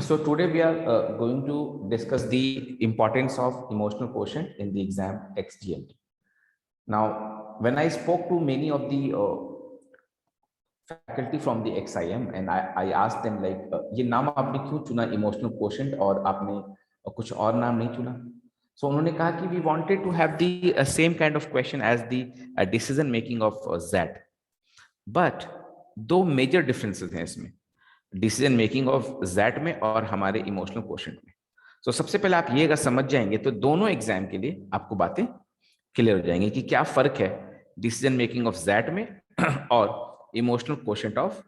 So today we are going to discuss the importance of emotional quotient in the exam XGMT. Now, when I spoke to many of the faculty from the XIM and I asked them like, ये नाम आपने क्यों चुना emotional quotient और आपने कुछ और नाम नहीं चुना? So उन्होंने कहा कि we wanted to have the same kind of question as the decision making of Z, but दो major differences हैं इसमें. डिसीजन मेकिंग ऑफ ज़ैट में और हमारे इमोशनल क्वोशंट में. तो सबसे पहले आप ये अगर समझ जाएंगे तो दोनों एग्जाम के लिए आपको बातें क्लियर हो जाएंगी कि क्या फर्क है डिसीजन मेकिंग ऑफ ज़ैट में और इमोशनल क्वोशंट ऑफ.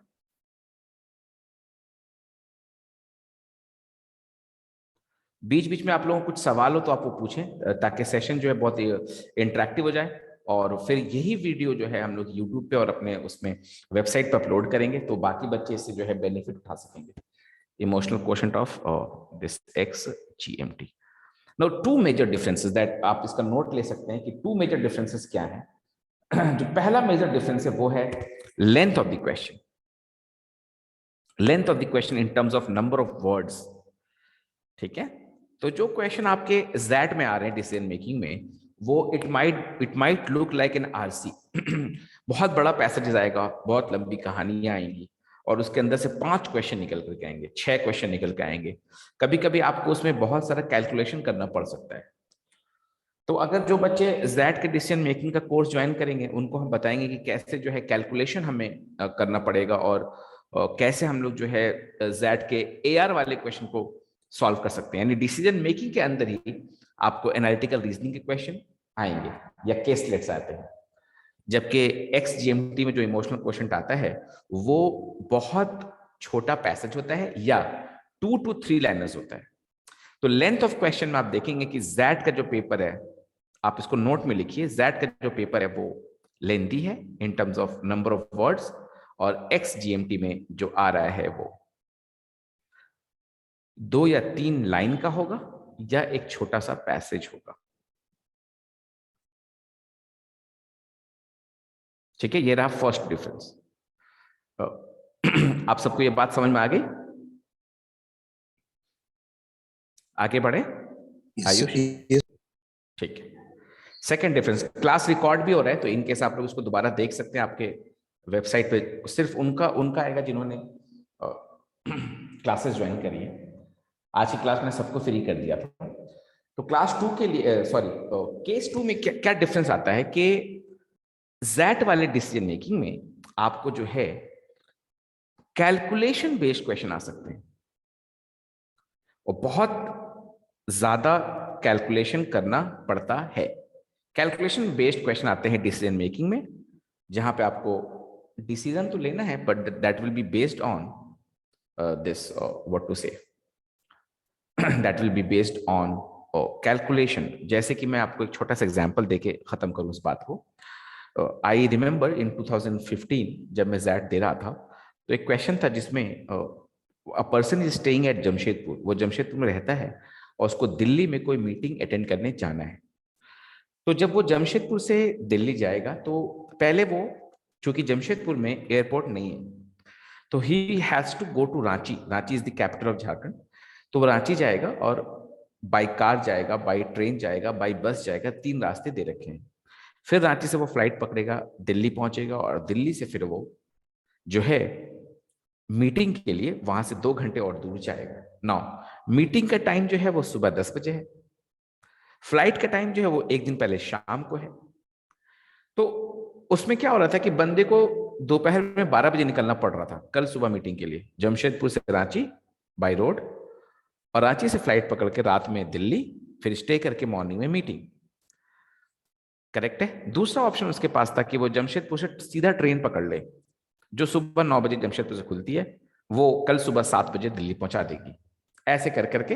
बीच बीच में आप लोगों को कुछ सवाल हो तो आप वो पूछें ताकि सेशन जो है बहुत इंटरेक्टिव हो जाए. और फिर यही वीडियो जो है हम लोग यूट्यूब पे और अपने उसमें वेबसाइट पे अपलोड करेंगे तो बाकी बच्चे इससे जो है बेनिफिट उठा सकेंगे. Emotional quotient of this XGMT. Now two major differences that आप इसका नोट ले सकते हैं कि टू मेजर डिफरेंसेस क्या हैं. जो पहला मेजर डिफरेंस है वो है length of the question. Length of the question in terms of number of words. ठीक है, तो जो क्वेश्चन आपके ज़ैट में आ रहे हैं डिसीजन मेकिंग में वो it might look like an RC. बहुत बड़ा पैसेज आएगा, बहुत लंबी कहानियां आएंगी और उसके अंदर से 5 क्वेश्चन निकल करके आएंगे, 6 क्वेश्चन निकल के आएंगे. कभी कभी आपको उसमें बहुत सारा कैलकुलेशन करना पड़ सकता है. तो अगर जो बच्चे ज़ैट के डिसीजन मेकिंग का कोर्स ज्वाइन करेंगे उनको हम बताएंगे कि कैसे जो है कैलकुलेशन हमें करना पड़ेगा और कैसे हम लोग जो है ज़ैट के AR वाले क्वेश्चन को सॉल्व कर सकते हैं. यानी डिसीजन मेकिंग के अंदर ही आपको एनालिटिकल रीजनिंग के क्वेश्चन आएंगे या केस लेट्स आते हैं. जबकि XGMT में जो इमोशनल क्वेश्चन आता है वो बहुत छोटा पैसेज होता है या 2 to 3 लाइनर्स होता है. तो लेंथ ऑफ क्वेश्चन में आप देखेंगे कि ज़ैट का जो पेपर है, आप इसको नोट में लिखिए, ज़ैट का जो पेपर है वो लेंथी है in terms of number of words और XGMT में जो आ रहा है वो 2 या 3 लाइन का होगा या एक छोटा सा पैसेज होगा. ठीक है, ये रहा फर्स्ट डिफरेंस. आप सबको ये बात समझ में आ गई? आगे बढ़े आयुष. ठीक है. सेकंड डिफरेंस, क्लास रिकॉर्ड भी हो रहा है तो इनकेस आप लोग उसको दोबारा देख सकते हैं आपके वेबसाइट पे. सिर्फ उनका आएगा जिन्होंने क्लासेस ज्वाइन करी है. आज की क्लास में सबको फ्री कर दिया था. तो क्लास 2 के लिए केस 2 में क्या डिफरेंस आता है कि ज़ैट वाले डिसीजन मेकिंग में आपको जो है कैलकुलेशन बेस्ड क्वेश्चन आ सकते हैं और बहुत ज्यादा कैलकुलेशन करना पड़ता है. कैलकुलेशन बेस्ड क्वेश्चन आते हैं डिसीजन मेकिंग में जहां पे आपको डिसीजन तो लेना है but that will be based on this what to say that will be based on calculation. जैसे कि मैं आपको एक छोटा सा एग्जांपल देके खत्म करूं इस बात को. आई रिमेंबर इन 2015 जब मैं ज़ैट दे रहा था तो एक क्वेश्चन था जिसमें a person is staying at Jamshedpur. वो जमशेदपुर में रहता है और उसको दिल्ली में कोई मीटिंग अटेंड करने जाना है. तो जब वो जमशेदपुर से दिल्ली जाएगा तो पहले वो, चूंकि जमशेदपुर में एयरपोर्ट नहीं है, तो he has to go to Ranchi. Ranchi is the capital of Jharkhand. तो वो रांची जाएगा और बाई कार जाएगा, बाई ट्रेन जाएगा, बाई बस जाएगा. 3 रास्ते दे रखे हैं. फिर रांची से वो फ्लाइट पकड़ेगा, दिल्ली पहुंचेगा और दिल्ली से फिर वो जो है मीटिंग के लिए वहां से 2 घंटे और दूर जाएगा. नाउ मीटिंग का टाइम जो है वो सुबह 10 बजे है. फ्लाइट का टाइम जो है वो एक दिन पहले शाम को है. तो उसमें क्या हो रहा था कि बंदे को दोपहर में 12 बजे निकलना पड़ रहा था कल सुबह मीटिंग के लिए, जमशेदपुर से रांची बाय रोड और रांची से फ्लाइट पकड़ के रात में दिल्ली, फिर स्टे करके मॉर्निंग में मीटिंग. करेक्ट है. दूसरा ऑप्शन उसके पास था कि वो जमशेदपुर से सीधा ट्रेन पकड़ ले जो सुबह 9 बजे जमशेदपुर से खुलती है, वो कल सुबह 7 बजे दिल्ली पहुंचा देगी. ऐसे कर करके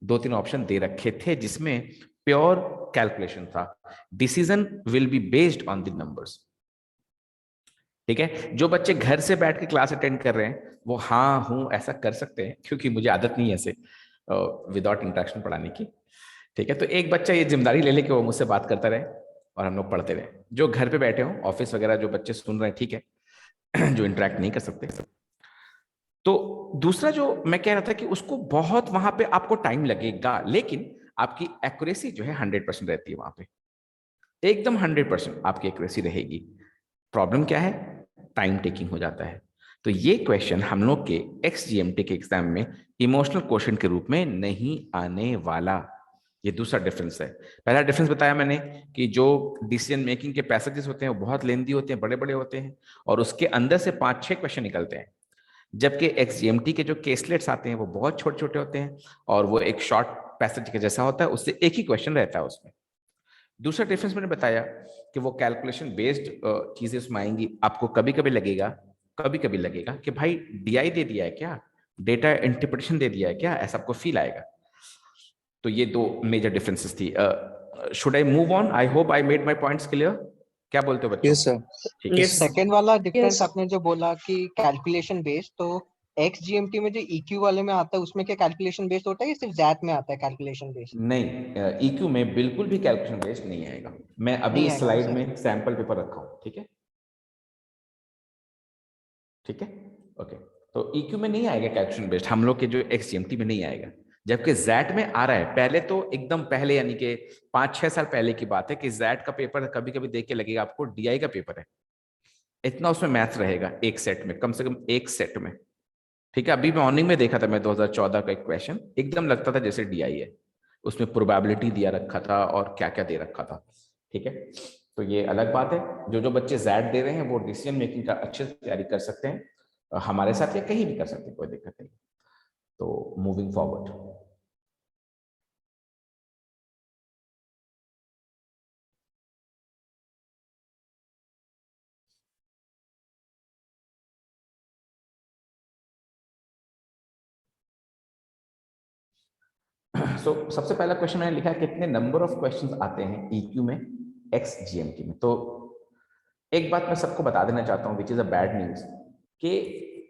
2-3 ऑप्शन दे रखे थे जिसमें प्योर कैलकुलेशन था. Decision will be based on the numbers. ठीक है. जो बच्चे घर से बैठ के क्लास अटेंड कर रहे हैं वो हाँ हूं ऐसा कर सकते हैं क्योंकि मुझे आदत नहीं है ऐसे विदाउट इंटरेक्शन पढ़ाने की. ठीक है. तो एक बच्चा ये जिम्मेदारी ले ले कि वो मुझसे बात करता रहे और हम लोग पढ़ते रहे. जो घर पे बैठे हो, ऑफिस वगैरह जो बच्चे सुन रहे हैं, ठीक है, जो इंटरेक्ट नहीं कर सकते. तो दूसरा जो मैं कह रहा था कि उसको बहुत वहां पे आपको टाइम लगेगा, लेकिन आपकी एक्यूरेसी जो है 100% रहती है वहां पे, एकदम 100% आपकी एक्यूरेसी रहेगी। प्रॉब्लम क्या है? टाइम टेकिंग हो जाता है। तो ये क्वेश्चन हम लोग के XGMT के एग्जाम में इमोशनल क्वेश्चन के रूप में नहीं आने वाला। ये दूसरा डिफरेंस है। पहला डिफरेंस बताया मैंने कि जो डिसीजन मेकिंग के पैसेजेस होते हैं वो बहुत लेंदी होते हैं, बड़े बड़े होते हैं, और उसके अंदर से 5-6 क्वेश्चन निकलते हैं, जबकि XGMT के जो केसलेट्स आते हैं वो बहुत छोटे छोटे होते हैं, और वो एक शॉर्ट पैसेज के जैसा होता है, उससे एक ही क्वेश्चन रहता है उसमें। दूसरा डिफरेंस मैंने बताया कि वो कैलकुलेशन बेस्ड चीजें उसमें आएंगी। आपको कभी कभी लगेगा कि भाई DI दे दिया है क्या, डेटा इंटरप्रिटेशन दे दिया है क्या, ऐसा आपको फील आएगा। तो ये दो मेजर डिफरेंसेस थी। Should I move on? I hope I made my points clear. क्या बोलते हो बच्चों? Yes sir. ठीक है। यस सेकंड वाला डिफरेंस यस आपने जो बोला कि कैलकुलेशन बेस्ड, तो XGMT में जो EQ वाले में आता है उसमें क्या कैलकुलेशन बेस्ड होता है या सिर्फ जैट में आता है कैलकुलेशन बेस्ड? नहीं, EQ में बिल्कुल भी कैलकुलेशन बेस्ड नहीं आएगा। मैं अभी नहीं इस आएगा ना स्लाइड सर? में सैंपल पेपर रखा हूं, ठीक है? ठीक है, ओके। तो EQ में नहीं आएगा कैलकुलेशन बेस्ड, हम लोग के जो XGMT में नहीं आएगा, जबकि जैट में आ रहा है। पहले तो एकदम पहले, यानी कि 5-6 साल पहले की बात है कि जैट का पेपर कभी कभी देख के लगेगा आपको DI का पेपर है, इतना उसमें मैथ्स रहेगा एक सेट में, कम से कम एक सेट में। ठीक है, अभी मॉर्निंग में देखा था मैं 2014 का एक क्वेश्चन, एकदम लगता था जैसे DI है, उसमें प्रोबेबिलिटी दिया रखा था और क्या क्या दे रखा था। ठीक है, तो ये अलग बात है। जो जो बच्चे जैट दे रहे हैं वो डिसीजन मेकिंग का अच्छे से तैयारी कर सकते हैं, हमारे साथ या कहीं भी कर सकते हैं, कोई दिक्कत नहीं। तो मूविंग फॉरवर्ड, सो सबसे पहला क्वेश्चन मैंने लिखा है कितने नंबर ऑफ क्वेश्चंस आते हैं EQ में XGMT में। तो एक बात मैं सबको बता देना चाहता हूँ which is a bad news, कि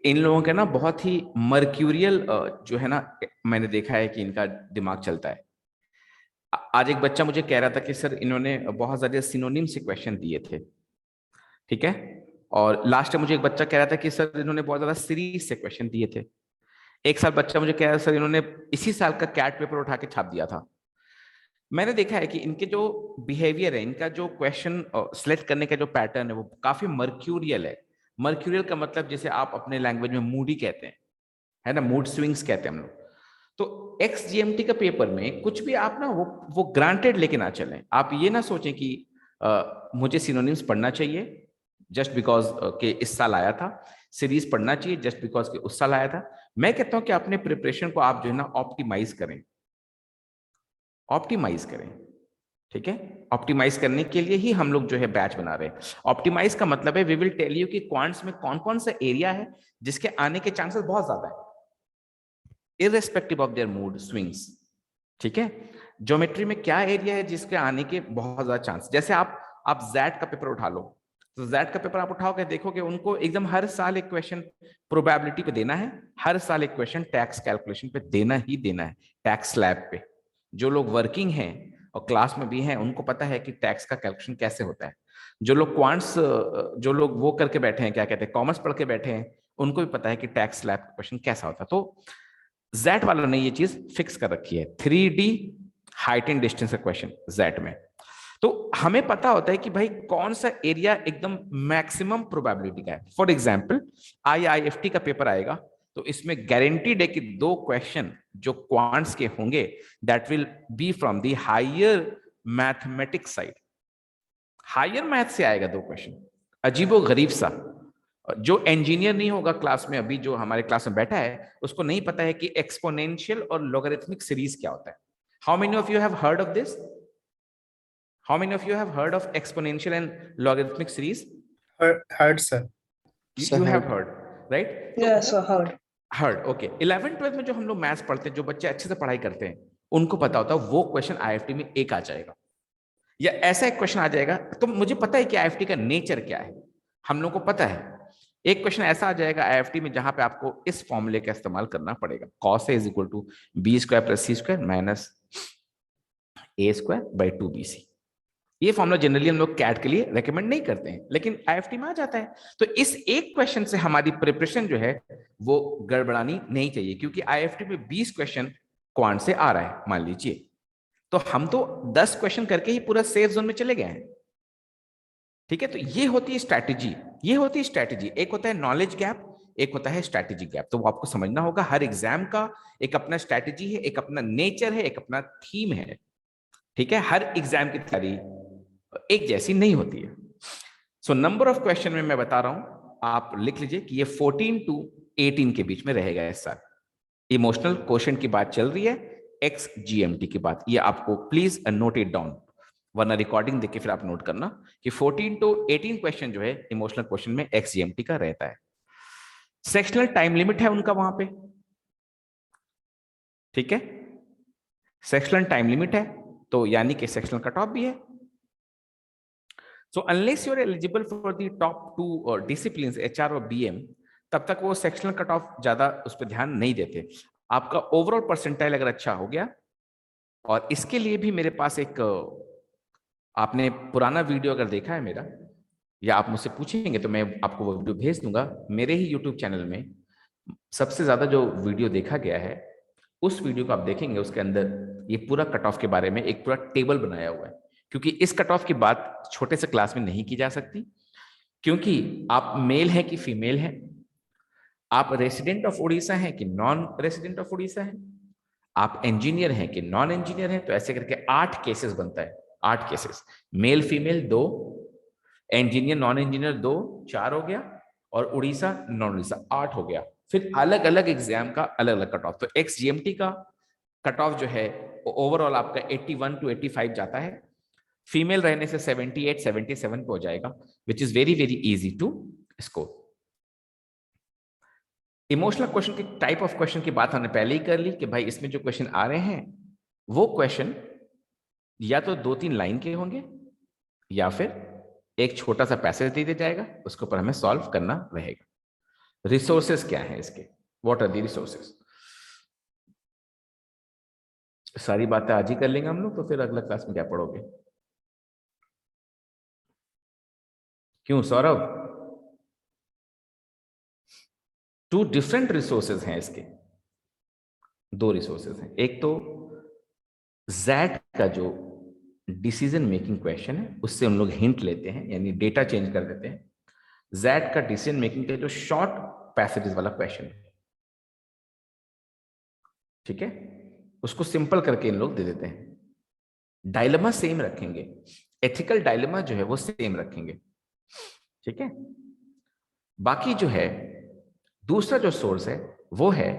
इन लोगों के ना बहुत ही मर्क्यूरियल जो है ना, मैंने देखा है कि इनका दिमाग चलता है। आज एक बच्चा मुझे कह रहा था कि सर इन्होंने बहुत ज्यादा सिनोनिम से क्वेश्चन दिए थे, ठीक है, और लास्ट टाइम मुझे एक बच्चा कह रहा था कि सर इन्होंने बहुत ज्यादा सीरीज से क्वेश्चन दिए थे। एक साल बच्चा मुझे कह रहा था सर इन्होंने इसी साल का कैट पेपर उठा के छाप दिया था। मैंने देखा है कि इनके जो बिहेवियर है, इनका जो क्वेश्चन सिलेक्ट करने का जो पैटर्न है वो काफी मर्क्यूरियल है। मर्क्यूरियल का मतलब जैसे आप अपने लैंग्वेज में मूडी कहते हैं, है ना, मूड स्विंग्स कहते हैं हम लोग। तो XGMT का पेपर में कुछ भी आप ना वो ग्रांटेड लेके ना चलें। आप ये ना सोचें कि मुझे सिनोनिम्स पढ़ना चाहिए जस्ट बिकॉज के इस साल आया था, सीरीज पढ़ना चाहिए जस्ट बिकॉज के उस साल आया था। मैं कहता हूं कि अपने प्रिपरेशन को आप जो है ना ऑप्टिमाइज करें, ऑप्टिमाइज करें। ठीक है, ऑप्टिमाइज करने के लिए ही हम लोग जो है बैच बना रहे हैं। ऑप्टिमाइज का मतलब है वी विल टेल यू कि क्वांट्स में कौन कौन सा एरिया है जिसके आने के चांसेस बहुत ज्यादा है, irrespective of their mood swings. ठीक है, ज्योमेट्री में क्या एरिया है जिसके आने के बहुत ज्यादा चांस। जैसे आप जैट का पेपर उठा लो, तो जैट का पेपर आप उठाओगे, देखोगे उनको एकदम हर साल एक क्वेश्चन प्रोबेबिलिटी पे देना है, हर साल एक क्वेश्चन टैक्स कैलकुलेशन पे देना ही देना है, टैक्स स्लैब पे। जो लोग वर्किंग हैं और क्लास में भी हैं उनको पता है कि टैक्स का कैलकुलेशन कैसे होता है। जो लोग क्वांट्स, जो लोग वो करके बैठे हैं, क्या कहते हैं, कॉमर्स पढ़ के बैठे हैं, उनको भी पता है कि टैक्स स्लैब का क्वेश्चन कैसा होता है। तो जेट वालों ने ये चीज फिक्स कर रखी है, 3D हाइट एंड डिस्टेंस का क्वेश्चन जेट में। तो हमें पता होता है कि भाई कौन सा एरिया एकदम मैक्सिमम प्रोबेबिलिटी का है। फॉर एग्जाम्पल IIFT का पेपर आएगा तो इसमें गारंटीड है कि 2 क्वेश्चन जो क्वांट्स के होंगे that will be from the higher mathematics side. Higher math से आएगा 2 क्वेश्चन, अजीबो गरीब सा। जो इंजीनियर नहीं होगा क्लास में, अभी जो हमारे क्लास में बैठा है, उसको नहीं पता है कि एक्सपोनेंशियल और लॉगरिथमिक सीरीज क्या होता है। How many of you have heard of this? How many of you have heard of exponential and logarithmic series? Heard sir. You sir have heard, right? तो yes heard. Heard, okay. 11th-12th में जो हम लोग maths पढ़ते हैं, जो बच्चे अच्छे से पढ़ाई करते हैं, उनको पता होता है वो क्वेश्चन IIFT में एक आ जाएगा, या ऐसा एक क्वेश्चन आ जाएगा। तो मुझे पता है कि IIFT का नेचर क्या है, हम लोग को पता है। एक क्वेश्चन ऐसा आ जाएगा IIFT में जहां पे आपको इस फॉर्मूले का इस्तेमाल करना पड़ेगा, cos A is equal to B² + C² - A² / 2BC। ये फॉर्मूला जनरली हम लोग कैट के लिए रेकमेंड नहीं करते हैं, लेकिन आईएफटी में आ जाता है। तो इस एक क्वेश्चन से हमारी प्रिपरेशन जो है वो गड़बड़ानी नहीं चाहिए, क्योंकि आईएफटी में 20 क्वेश्चन क्वांट से आ रहा है मान लीजिए, तो हम तो 10 क्वेश्चन करके ही पूरा सेफ जोन में चले गए हैं। ठीक है, तो ये होती है स्ट्रैटेजी, ये होती है स्ट्रैटेजी। एक होता है नॉलेज गैप, एक होता है स्ट्रैटेजी गैप। तो वो आपको समझना होगा, हर एग्जाम का एक अपना स्ट्रैटेजी है, एक अपना नेचर है, एक अपना थीम है। ठीक है, हर एग्जाम की तैयारी एक जैसी नहीं होती है। सो नंबर ऑफ क्वेश्चन में मैं बता रहा हूं, आप लिख लीजिए कि ये 14 टू 18 के बीच में रहेगा इस साल। इमोशनल क्वेश्चन की बात चल रही है, एक्स जीएमटी की बात, ये आपको प्लीज नोट इट डाउन, वरना रिकॉर्डिंग देख के फिर आप नोट करना कि 14 टू 18 क्वेश्चन जो है इमोशनल क्वेश्चन में एक्स जीएमटी का रहता है। सेक्शनल टाइम लिमिट है उनका वहां पे, ठीक है, सेक्शनल टाइम लिमिट है, तो यानी कि सेक्शनल कट ऑफ भी है। So unless you are eligible for the top 2 disciplines HR और बीएम, तब तक वो सेक्शनल कट ऑफ ज्यादा उस पर ध्यान नहीं देते। आपका ओवरऑल परसेंटाइल अगर अच्छा हो गया, और इसके लिए भी मेरे पास एक आपने पुराना वीडियो अगर देखा है मेरा, या आप मुझसे पूछेंगे तो मैं आपको वो वीडियो भेज दूंगा। मेरे ही यूट्यूब चैनल में सबसे ज्यादा जो वीडियो देखा गया है, उस वीडियो को आप देखेंगे, उसके अंदर ये पूरा कट ऑफ के बारे में एक पूरा टेबल बनाया हुआ है। क्योंकि इस कट ऑफ की बात छोटे से क्लास में नहीं की जा सकती, क्योंकि आप मेल हैं कि फीमेल हैं, आप रेसिडेंट ऑफ उड़ीसा हैं कि नॉन रेसिडेंट ऑफ उड़ीसा हैं, आप इंजीनियर हैं कि नॉन इंजीनियर हैं, तो ऐसे करके 8 केसेस बनता है। 8 cases, male female 2, engineer non engineer 2, 4 हो गया, और उड़ीसा नॉन उड़ीसा 8 हो गया। फिर अलग अलग एग्जाम का अलग अलग कट ऑफ। तो एक्स जीएमटी का कट ऑफ जो है ओवरऑल आपका 81 टू 85 जाता है, फीमेल रहने से 78 77 पे हो जाएगा, which is very very easy to score. Emotional question की टाइप ऑफ क्वेश्चन की बात हमने पहले ही कर ली कि भाई इसमें जो क्वेश्चन आ रहे हैं वो क्वेश्चन या तो 2-3 लाइन के होंगे, या फिर एक छोटा सा पैसेज दे दिया जाएगा, उसके ऊपर हमें सॉल्व करना रहेगा। रिसोर्सेस क्या है इसके, व्हाट आर द रिसोर्सेस, सारी बातें आज ही कर लेंगे हम लोग, तो फिर अगला क्लास में क्या पढ़ोगे? क्यों सौरभ? 2 डिफरेंट रिसोर्सेज हैं इसके, 2 रिसोर्सेज हैं। एक तो जैट का जो डिसीजन मेकिंग क्वेश्चन है, उससे हम लोग हिंट लेते हैं, यानी डेटा चेंज कर देते हैं। जैट का डिसीजन मेकिंग का जो शॉर्ट पैसेजेस वाला क्वेश्चन है, ठीक है, उसको सिंपल करके इन लोग दे देते हैं। डायलेमा सेम रखेंगे, एथिकल डायलेमा जो है वो सेम रखेंगे, ठीक है। बाकी जो है दूसरा जो सोर्स है वो है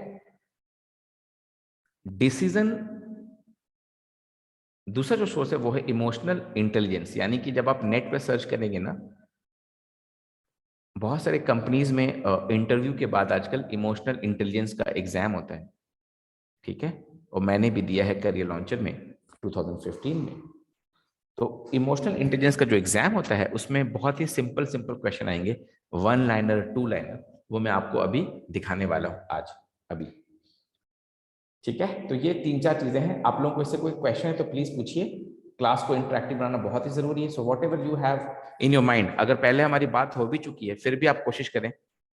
डिसीजन, दूसरा जो सोर्स है वो है इमोशनल इंटेलिजेंस। यानी कि जब आप नेट पे सर्च करेंगे ना, बहुत सारे कंपनीज में इंटरव्यू के बाद आजकल इमोशनल इंटेलिजेंस का एग्जाम होता है, ठीक है, और मैंने भी दिया है करियर लॉन्चर में 2015 में। तो इमोशनल इंटेलिजेंस का जो एग्जाम होता है उसमें बहुत ही सिंपल सिंपल क्वेश्चन आएंगे, 1 लाइनर 2 लाइनर, वो मैं आपको अभी दिखाने वाला हूं आज अभी, ठीक है। तो ये 3-4 चीजें हैं। आप लोगों को इससे कोई क्वेश्चन है तो प्लीज पूछिए, क्लास को इंटरेक्टिव बनाना बहुत ही जरूरी है। So what ever you have in your mind, अगर पहले हमारी बात हो भी चुकी है फिर भी आप कोशिश करें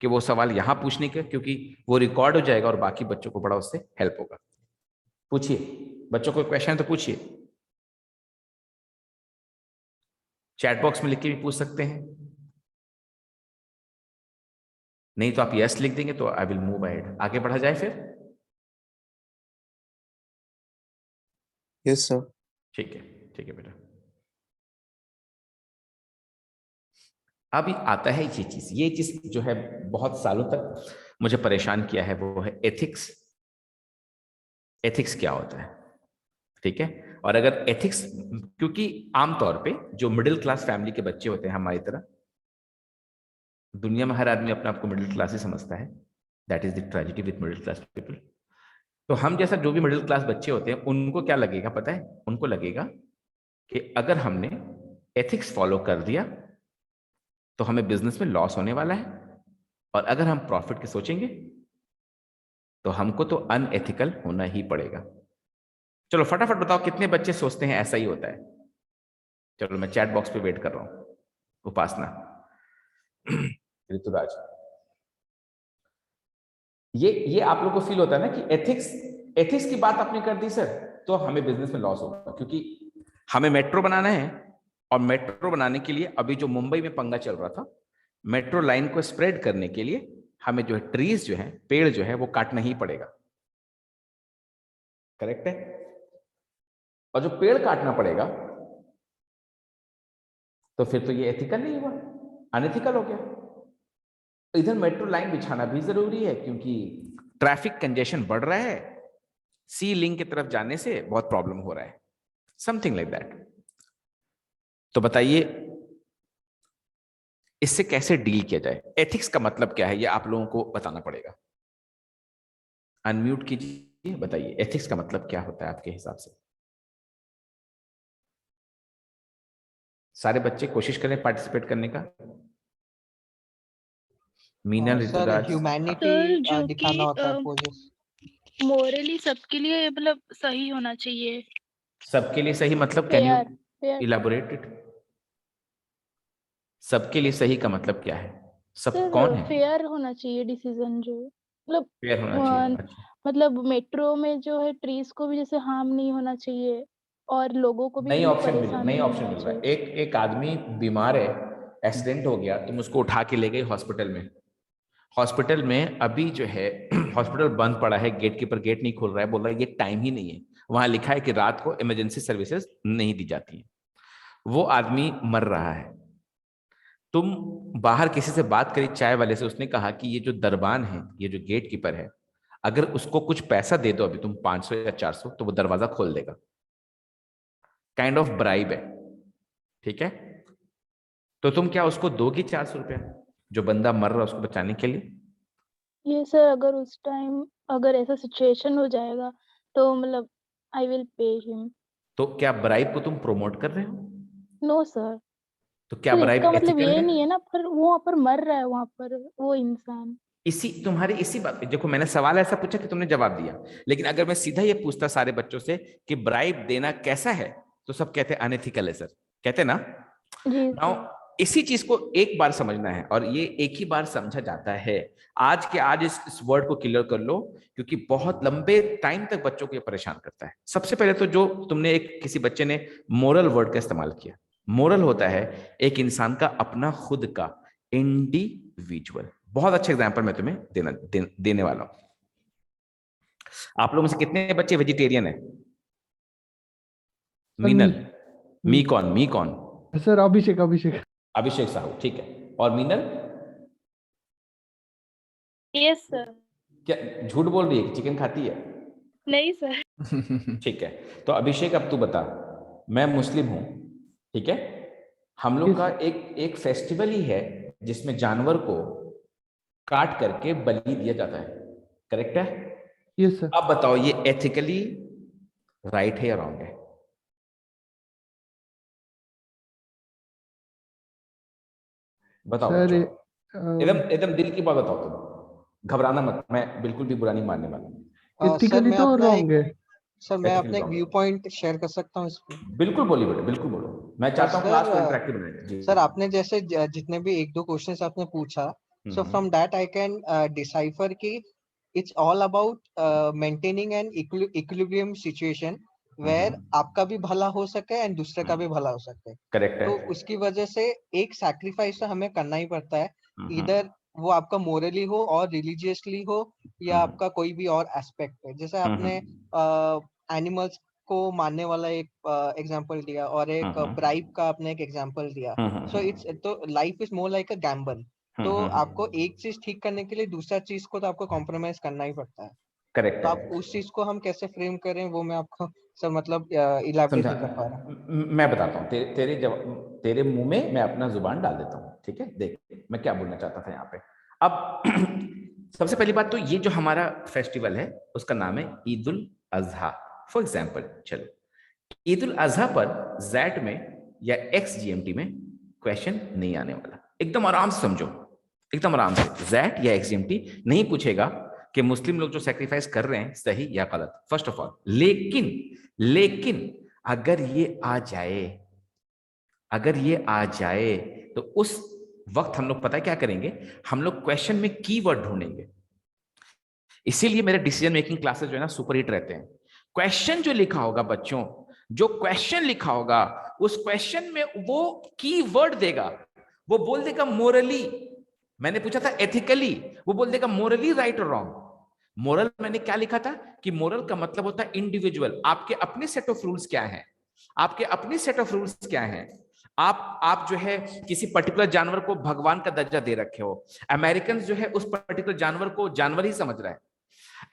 कि वो सवाल यहाँ पूछने के, क्योंकि वो रिकॉर्ड हो जाएगा और बाकी बच्चों को बड़ा उससे हेल्प होगा। पूछिए, बच्चों को क्वेश्चन है तो पूछिए, चैट बॉक्स में लिख के भी पूछ सकते हैं, नहीं तो आप यस लिख देंगे तो आई विल मूव अहेड, आगे बढ़ा जाए फिर। Yes sir. ठीक है, ठीक है बेटा। अभी आता है ये चीज जो है बहुत सालों तक मुझे परेशान किया है, वो है एथिक्स। एथिक्स क्या होता है, ठीक है। और अगर एथिक्स, क्योंकि आमतौर पे जो मिडिल क्लास फैमिली के बच्चे होते हैं हमारी तरह, दुनिया में हर आदमी अपने आप को मिडिल क्लास ही समझता है, that is the tragedy with middle class people. तो हम जैसा जो भी मिडिल क्लास बच्चे होते हैं उनको क्या लगेगा पता है, उनको लगेगा कि अगर हमने एथिक्स फॉलो कर दिया तो हमें बिजनेस में लॉस होने वाला है, और अगर हम प्रॉफिट के सोचेंगे तो हमको तो अनएथिकल होना ही पड़ेगा। चलो फटाफट बताओ कितने बच्चे सोचते हैं ऐसा ही होता है? चलो मैं चैट बॉक्स पे वेट कर रहा हूँ। उपासना, ऋतुराज, ये आप लोग को फील होता है ना कि एथिक्स की बात आपने कर दी सर, तो हमें बिजनेस में लॉस होगा, क्योंकि हमें मेट्रो बनाना है, और मेट्रो बनाने के लिए अभी जो मुंबई में पंगा चल रहा था, मेट्रो लाइन को स्प्रेड करने के लिए हमें जो है ट्रीज जो है, पेड़ जो है वो काटना ही पड़ेगा। करेक्ट है? और जो पेड़ काटना पड़ेगा, तो फिर तो ये एथिकल नहीं हुआ, अनएथिकल हो गया। तो इधर मेट्रो लाइन बिछाना भी जरूरी है, क्योंकि ट्रैफिक कंजेशन बढ़ रहा है, सी लिंक की तरफ जाने से बहुत प्रॉब्लम हो रहा है, समथिंग लाइक दैट। तो बताइए इससे कैसे डील किया जाए? एथिक्स का मतलब क्या है, ये आप लोगों को बताना पड़ेगा। अनम्यूट कीजिए, बताइए एथिक्स का मतलब क्या होता है आपके हिसाब से? सारे बच्चे कोशिश करें पार्टिसिपेट करने का। Meenal, sir Rituraj, humanity sir जो दिखाना होता है, कि पोजेस। मोरली सबके लिए मतलब सही होना चाहिए। सबके लिए सही मतलब, can you fair fair elaborate it? सबके लिए सही का मतलब क्या है? सब कौन सर, है? फेयर होना चाहिए डिसीजन जो मतलब फेयर होना चाहिए, अच्छा। मतलब मेट्रो में जो है ट्रीज को भी जैसे हार्म नहीं होना चाहिए और लोगों को भी नई मतलब ऑप्शन मिल परेशानी नई नहीं ऑप्शन होना मिल रहा है। चाहिए। एक आदमी बीमार है, एक्सीडेंट हो गया, तुम उसको उठा के ले गए हॉस्पिटल में। हॉस्पिटल में अभी जो है हॉस्पिटल बंद पड़ा है, गेट कीपर गेट नहीं खोल रहा है, बोल रहा है ये टाइम ही नहीं है। वहां लिखा है कि रात को इमरजेंसी सर्विसेज नहीं दी जाती है। वो आदमी मर रहा है, तुम बाहर किसी से बात करी, चाय वाले से, उसने कहा कि ये जो दरबान है, ये जो गेट कीपर है, अगर उसको कुछ पैसा दे दो अभी तुम 500 या 400, तो वो दरवाजा खोल देगा। काइंड ऑफ ब्राइब है, ठीक है? तो तुम क्या उसको दोगी 400 रुपया, जो बंदा मर रहा है उसको बचाने के लिए? ये सर अगर उस टाइम अगर ऐसा सिचुएशन हो जाएगा तो मतलब आई विल पे हिम। तो क्या ब्राइब को तुम प्रोमोट कर रहे हो? No sir. तो क्या सर ब्राइब इसका मतलब एथिकल ये है? नहीं है ना, पर वो वहां पर मर रहा है, वहां पर वो इंसान। इसी बात पे देखो, मैंने सवाल ऐसा पूछा कि तुमने जवाब दिया, लेकिन अगर मैं सीधा ये पूछता सारे बच्चों से कि ब्राइब देना कैसा है, तो सब कहते अनएथिकल है सर, कहते ना? जी नाउ सर। इसी चीज को एक बार समझना है, और ये एक ही बार समझा जाता है। आज के आज इस वर्ड को क्लियर कर लो, क्योंकि बहुत लंबे टाइम तक बच्चों को ये परेशान करता है। सबसे पहले तो जो तुमने किसी बच्चे ने मोरल वर्ड का इस्तेमाल किया, मोरल होता है एक इंसान का अपना खुद का इंडिविजुअल। बहुत अच्छा एग्जांपल मैं तुम्हें देने वाला हूं। आप लोगों में से कितने बच्चे वेजिटेरियन है? मीनल, मी मी कौन, मी कौन? सर अभिषेक अभिषेक साहू, ठीक है। और मीनल? Yes sir. क्या झूठ बोल रही है कि चिकन खाती है? नहीं सर। ठीक है। तो अभिषेक अब तू बता, मैं मुस्लिम हूं, ठीक है? हम लोग का एक एक फेस्टिवल ही है जिसमें जानवर को काट करके बलि दिया जाता है, करेक्ट है? Yes sir. अब बताओ ये एथिकली राइट है या रॉन्ग है? बताओ सर बच्चों, एकदम एकदम दिल की बात बताओ तुम, घबराना मत, मैं बिल्कुल भी बुरा नहीं मानने वाला। सर एथिकली मैं तो अपना रॉन्ग है। एथिकली एक व्यू रॉन्ग? पॉइंट शेयर कर सकता हूँ इस पे। बिल्कुल बोलिए बेटे, बिल्कुल बोलो, मैं चाहता हूँ क्लास को सर इंटरेक्टिव बनाए जी। सर आपने जैसे जितने भी एक दो क्वेश्चंस आपने पूछा, so from that I can decipher कि it's all about maintaining an equilibrium situation where आपका भी भला हो सके एंड दूसरे का भी भला हो सके। करेक्ट है। तो उसकी वजह से एक सैक्रिफाइस तो हमें करना ही पड़ता है, इधर वो आपका मोरली हो और रिलीजियसली हो या आपका कोई भी और एस्पेक्ट है। जैसे आपने एनिमल्स को मानने वाला एक एग्जांपल दिया और एक ब्राइब का आपने एक एग्जांपल दिया। सो इट्स तो life is more like a gamble. तो आपको एक चीज ठीक करने के लिए दूसरा चीज को तो आपको कॉम्प्रोमाइज करना ही पड़ता है। करेक्ट तो है। आप उस चीज को हम कैसे फ्रेम करें वो मैं आपको सर मतलब इलैबोरेट समझा, नहीं कर पा रहा। मैं बताता हूँ, तेरे मुंह में मैं अपना जुबान डाल देता हूँ, ठीक है? देख मैं क्या बोलना चाहता था यहाँ पे। अब सबसे पहली बात तो ये जो हमारा फेस्टिवल है उसका नाम है ईद उल अजहा, फॉर एग्जाम्पल। चलो, ईद उल अजहा पर जैट में या एक्स जीएमटी में क्वेश्चन नहीं आने वाला, एकदम आराम से समझो, एकदम आराम से। जैट या एक्स जीएमटी नहीं पूछेगा कि मुस्लिम लोग जो सेक्रीफाइस कर रहे हैं सही या गलत, फर्स्ट ऑफ ऑल। लेकिन अगर ये आ जाए अगर ये आ जाए तो उस वक्त हम लोग पता है क्या करेंगे, हम लोग क्वेश्चन में कीवर्ड ढूंढेंगे। इसीलिए मेरे डिसीजन मेकिंग क्लासेस जो है ना सुपर हिट रहते हैं। क्वेश्चन जो लिखा होगा बच्चों, जो क्वेश्चन लिखा होगा उस क्वेश्चन में वो कीवर्ड देगा। वो बोल देगा मोरली, मैंने पूछा था एथिकली, वो बोल देगा मोरली राइट और रॉन्ग। मोरल मैंने क्या लिखा था कि मोरल का मतलब होता है इंडिविजुअल, आपके अपने सेट ऑफ रूल्स क्या हैं, आपके अपने सेट ऑफ रूल्स क्या हैं। आप जो है किसी पर्टिकुलर जानवर को भगवान का दर्जा दे रखे हो, अमेरिकन जो है उस पर्टिकुलर जानवर को जानवर ही समझ रहा है।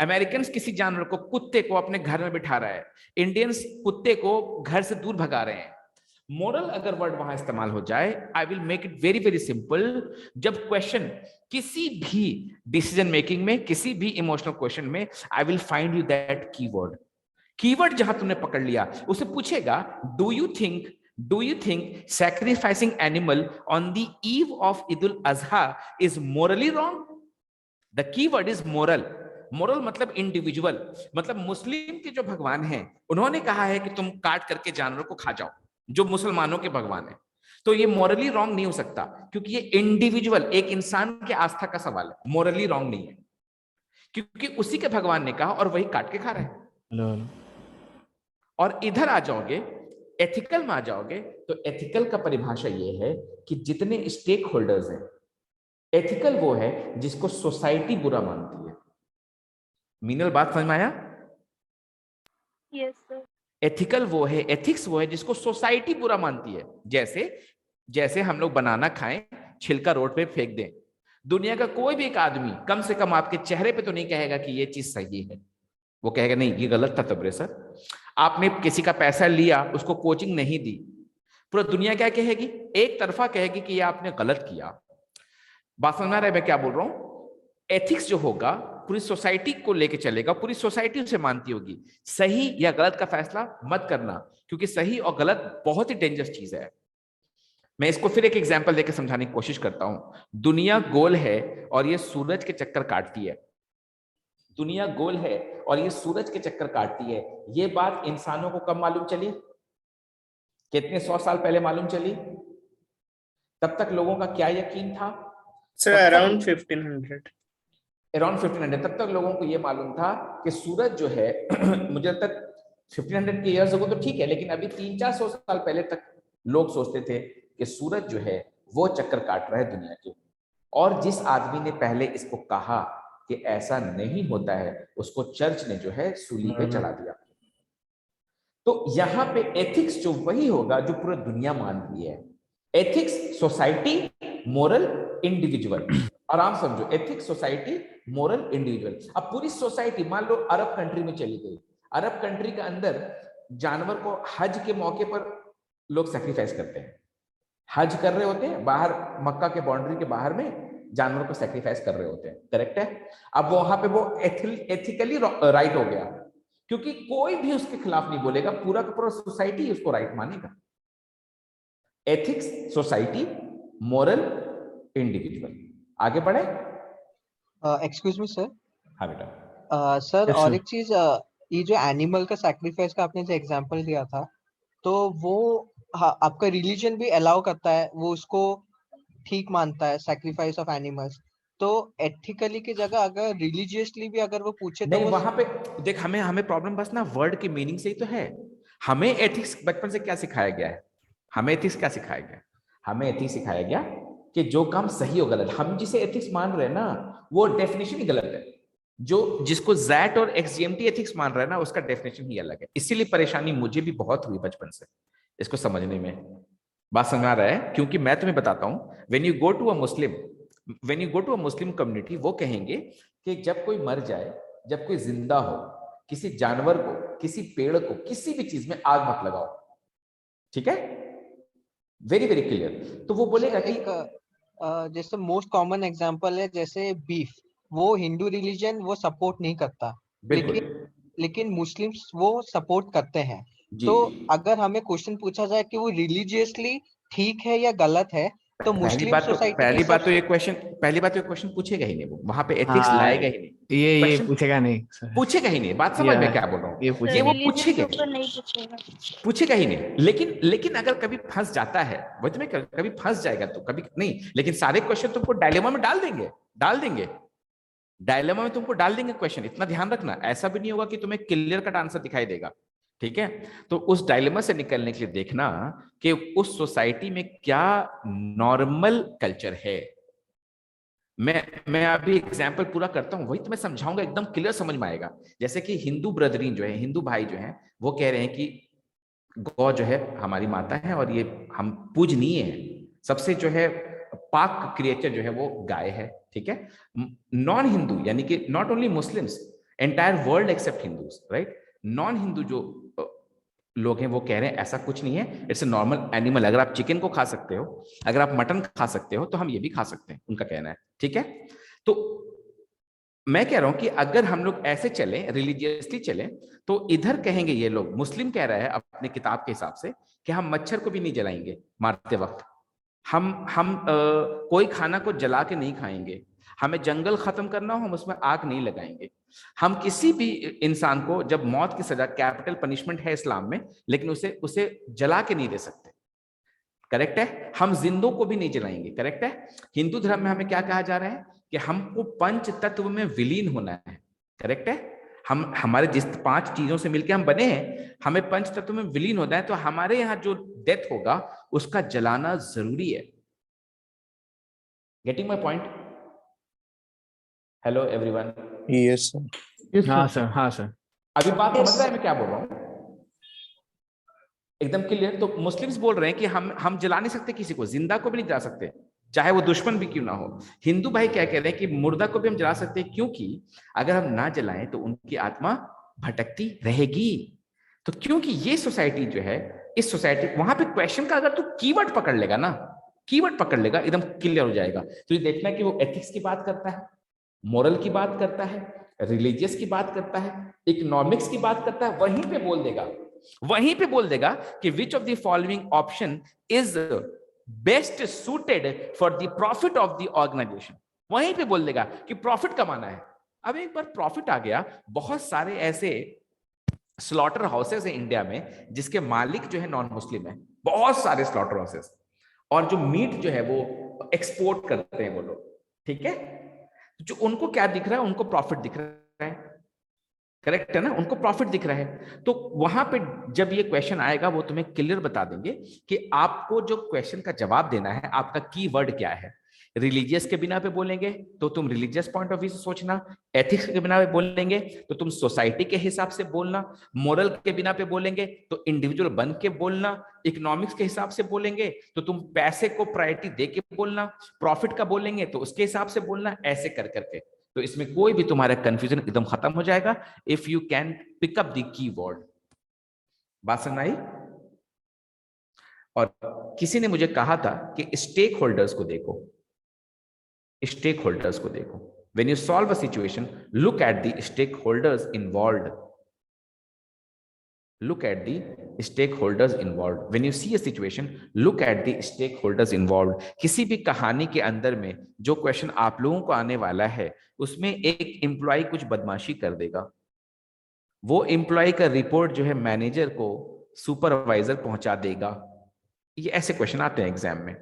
अमेरिकन किसी जानवर को, कुत्ते को अपने घर में बिठा रहा है, इंडियंस कुत्ते को घर से दूर भगा रहे हैं। मोरल अगर वर्ड वहां इस्तेमाल हो जाए, I will make it very very simple. जब क्वेश्चन किसी भी डिसीजन मेकिंग में, किसी भी इमोशनल क्वेश्चन में, I will find you that keyword. Keyword जहां तुमने पकड़ लिया, उसे पूछेगा do you think sacrificing animal on the eve of Eid ul Azha is Morli wrong? The keyword is moral. Moral मतलब इंडिविजुअल, मतलब मुस्लिम के जो भगवान हैं उन्होंने कहा है कि तुम काट करके जानवर को खा जाओ, जो मुसलमानों के भगवान है। तो ये मोरली रॉन्ग नहीं हो सकता, क्योंकि ये इंडिविजुअल एक इंसान के आस्था का सवाल है, मोरली रॉन्ग नहीं है, क्योंकि उसी के भगवान ने कहा और वही काट के खा रहा है। और इधर आ जाओगे, एथिकल में आ जाओगे, तो एथिकल का परिभाषा ये है कि जितने स्टेक होल्डर्स हैं, एथिकल वो है जिसको सोसाइटी बुरा मानती है। मीनल बात समझ में आया? Yes sir. एथिकल वो है, एथिक्स वो है जिसको सोसाइटी बुरा मानती है। जैसे जैसे हम लोग बनाना खाएं, छिलका रोड पे फेंक दें, दुनिया का कोई भी एक आदमी कम से कम आपके चेहरे पे तो नहीं कहेगा कि ये चीज सही है, वो कहेगा नहीं ये गलत था तबरे सर। आपने किसी का पैसा लिया, उसको कोचिंग नहीं दी, पूरा दुनिया क्या कहेगी? एक तरफा कहेगी कि ये आपने गलत किया। बात समझ आ रहा है मैं क्या बोल रहा हूं? एथिक्स जो होगा पूरी सोसाइटी को लेके चलेगा, पूरी सोसाइटी उसे मानती होगी। सही या गलत का फैसला मत करना, क्योंकि सही और गलत बहुत ही डेंजरस चीज है। मैं इसको फिर एक एग्जांपल देकर समझाने की कोशिश करता हूं। दुनिया गोल है और ये सूरज के चक्कर काटती है। दुनिया गोल है और ये सूरज के चक्कर काटती है। ये बात इंसानों को कब मालूम चली? कितने 100 साल पहले मालूम चली? तब तक लोगों का क्या यकीन था? Sir around 1500। अराउंड 1500 तब तक लोगों को ये मालूम था कि सूरज जो है मुझे तक 1500 के ईयर्स अगो तो ठीक है, लेकिन अभी 300-400 साल पहले तक लोग सोचते थे कि सूरज जो है वो चक्कर काट रहा है दुनिया के। और जिस आदमी ने पहले इसको कहा कि ऐसा नहीं होता है, उसको चर्च ने जो है सूली पे चढ़ा दिया। तो यहाँ पे एथिक्स जो वही होगा जो पूरी दुनिया मान रही है। Ethics society, moral individual. आराम समझो, एथिक्स सोसाइटी, मोरल इंडिविजुअल। अब पूरी सोसाइटी मान लो अरब कंट्री में चली गई, अरब कंट्री के अंदर जानवर को हज के मौके पर लोग सेक्रीफाइस करते हैं। हज कर रहे होते हैं बाहर, मक्का के बाउंड्री के बाहर में जानवर को सेक्रीफाइस कर रहे होते हैं, करेक्ट है? अब वहां पे वो एथिकली राइट हो गया, क्योंकि कोई भी उसके खिलाफ नहीं बोलेगा, पूरा का पूरा सोसाइटी उसको राइट मानेगा। Ethics society, moral individual. आगे बढ़े? Excuse me sir. हाँ बेटा। सर Yes, और sir. एक चीज, ये जो एनिमल का सैक्रिफाइस का आपने जो एग्जांपल दिया था, तो वो हाँ, आपका रिलीजन भी अलाउ करता है, वो उसको ठीक मानता है सैक्रिफाइस ऑफ एनिमल्स। तो एथिकली की जगह अगर रिलीजियसली भी अगर वो पूछे तो नहीं, वो वहां पे देख, हमें प्रॉब्लम बस ना वर्ड की मीनिंग से ही तो है। हमें एथिक्स बचपन से क्या सिखाया गया है? हमें एथिक्स क्या सिखाया गया? हमें एथिक्स सिखाया गया कि जो काम सही और गलत, हम जिसे एथिक्स मान रहे हैं ना, वो डेफिनेशन ही गलत है। जो जिसको जैट और एक्सजीएमटी एथिक्स मान रहा है ना, उसका डेफिनेशन ही अलग है। इसीलिए परेशानी मुझे भी बहुत हुई बचपन से इसको समझने में। बात समझ आ रहा है? क्योंकि मैं तुम्हें बताता हूं, when you go to a Muslim community, वो कहेंगे कि जब कोई मर जाए, जब कोई जिंदा हो, किसी जानवर को, किसी पेड़ को, किसी भी चीज में आग मत लगाओ। ठीक है? Very very clear. तो वो बोलेगा कि जैसे मोस्ट कॉमन एग्जांपल है जैसे बीफ, वो हिंदू रिलीजन वो सपोर्ट नहीं करता, बिल्कुल लेकिन मुस्लिम्स वो सपोर्ट करते हैं। जी। तो अगर हमें क्वेश्चन पूछा जाए कि वो रिलीजियसली ठीक है या गलत है, तो मुस्लिम सोसाइटी पहली बात तो ये क्वेश्चन पूछेगा ही नहीं, वो वहां पे एथिक्स हाँ, लाएगा ही नहीं, ये Question पूछेगा नहीं सर। पूछेगा ही नहीं। बात समझ में क्या बोल रहा हूँ, ये सर ये वो पूछेगा। रिलीजन के पूछेगा ऊपर नहीं पूछेगा। पूछेगा ही नहीं। लेकिन अगर कभी फंस जाता है, वो तुम्हें कभी फंस जाएगा तो कभी नहीं, लेकिन सारे क्वेश्चन तुमको डायलेमा में डाल देंगे डायलेमा में तुमको डाल देंगे क्वेश्चन। इतना ध्यान रखना, ऐसा भी नहीं होगा कि तुम्हें क्लियर कट आंसर दिखाई देगा, ठीक है। तो उस डायलेमा से निकलने के लिए देखना कि उस सोसाइटी में क्या नॉर्मल कल्चर है। मैं अभी एग्जाम्पल पूरा करता हूं, वही तो मैं समझाऊंगा, एकदम क्लियर समझ में आएगा। जैसे कि हिंदू ब्रदरीन जो है, हिंदू भाई जो है, वो कह रहे हैं कि गौ जो है हमारी माता है और ये हम पूजनीय है, सबसे जो है पाक क्रिएचर जो है वो गाय है, ठीक है। नॉन हिंदू यानी कि not only Muslims, entire world accept Hindus, right, non Hindu जो लोग हैं वो कह रहे हैं ऐसा कुछ नहीं है, इट्स अ नॉर्मल एनिमल। अगर आप चिकन को खा सकते हो, अगर आप मटन खा सकते हो, तो हम ये भी खा सकते हैं, उनका कहना है, ठीक है। तो मैं कह रहा हूं कि अगर हम लोग ऐसे चले, रिलीजियसली चले, तो इधर कहेंगे ये लोग, मुस्लिम कह रहा है अपने किताब के हिसाब से कि हम मच्छर को भी नहीं जलाएंगे मारते वक्त, हम कोई खाना को जला के नहीं खाएंगे, हमें जंगल खत्म करना हो हम उसमें आग नहीं लगाएंगे, हम किसी भी इंसान को जब मौत की सजा, कैपिटल पनिशमेंट है इस्लाम में, लेकिन उसे जला के नहीं दे सकते, करेक्ट है। हम जिंदों को भी नहीं जलाएंगे, करेक्ट है। हिंदू धर्म में हमें क्या कहा जा रहा है कि हमको पंच तत्व में विलीन होना है, करेक्ट है। हम हमारे जिस 5 चीजों से मिलकर हम बने हैं, हमें पंच तत्व में विलीन होना है, तो हमारे यहाँ जो डेथ होगा उसका जलाना जरूरी है। Getting my point? Hello everyone. Yes, sir. हाँ सर, हाँ सर। अभी बात समझ रहा है मैं क्या बोल रहा हूँ? एकदम क्लियर। तो मुस्लिम्स बोल रहे हैं कि हम जला नहीं सकते, किसी को जिंदा को भी नहीं जला सकते, चाहे वो दुश्मन भी क्यों ना हो। हिंदू भाई क्या कह रहे हैं कि मुर्दा को भी हम जला सकते हैं, क्योंकि अगर हम ना जलाएं तो उनकी आत्मा भटकती रहेगी। तो क्योंकि ये सोसाइटी जो है, इस सोसाइटी, वहां पे क्वेश्चन का अगर तू कीवर्ड पकड़ लेगा ना, कीवर्ड पकड़ लेगा, एकदम क्लियर हो जाएगा। तो ये देखना कि वो एथिक्स की बात करता है, मोरल की बात करता है, रिलीजियस की बात करता है, इकोनॉमिक्स की बात करता है, वहीं पे बोल देगा कि which of the following option is best suited for the profit of the organisation. वहीं पे बोल देगा कि प्रॉफिट कमाना है। अब एक बार प्रॉफिट आ गया, बहुत सारे ऐसे स्लॉटर हाउसेस है इंडिया में जिसके मालिक जो है नॉन मुस्लिम है, बहुत सारे स्लॉटर हाउसेस, और जो मीट जो है वो एक्सपोर्ट करते हैं वो लोग, ठीक है। जो उनको क्या दिख रहा है, उनको प्रॉफिट दिख रहा है, करेक्ट है ना, उनको प्रॉफिट दिख रहा है। तो वहां पे जब ये क्वेश्चन आएगा वो तुम्हें क्लियर बता देंगे कि आपको जो क्वेश्चन का जवाब देना है, आपका कीवर्ड क्या है। रिलीजियस के बिना पे बोलेंगे तो तुम रिलीजियस पॉइंट ऑफ व्यू से सोचना, एथिक्स के बिना पे बोलेंगे तो तुम सोसाइटी के हिसाब से बोलना, मोरल के बिना पे बोलेंगे तो इंडिविजुअल बन के बोलना, इकोनॉमिक्स के हिसाब से बोलेंगे तो तुम पैसे को प्रायोरिटी दे के बोलना, प्रॉफिट का बोलेंगे तो उसके हिसाब से बोलना, ऐसे कर करके। तो इसमें कोई भी तुम्हारा कंफ्यूजन एकदम खत्म हो जाएगा if you can pick up the keyword. बात समझ आई? और किसी ने मुझे कहा था कि स्टेक होल्डर्स को देखो, स्टेक होल्डर्स को देखो। When you solve a situation, look at the stakeholders involved, look at the stakeholders involved. When you see a situation, look at the stakeholders involved. किसी भी कहानी के अंदर में जो क्वेश्चन आप लोगों को आने वाला है, उसमें एक एम्प्लॉय कुछ बदमाशी कर देगा, वो एम्प्लॉय का रिपोर्ट जो है मैनेजर को, सुपरवाइजर पहुंचा देगा। ये ऐसे क्वेश्चन आते हैं एग्जाम में,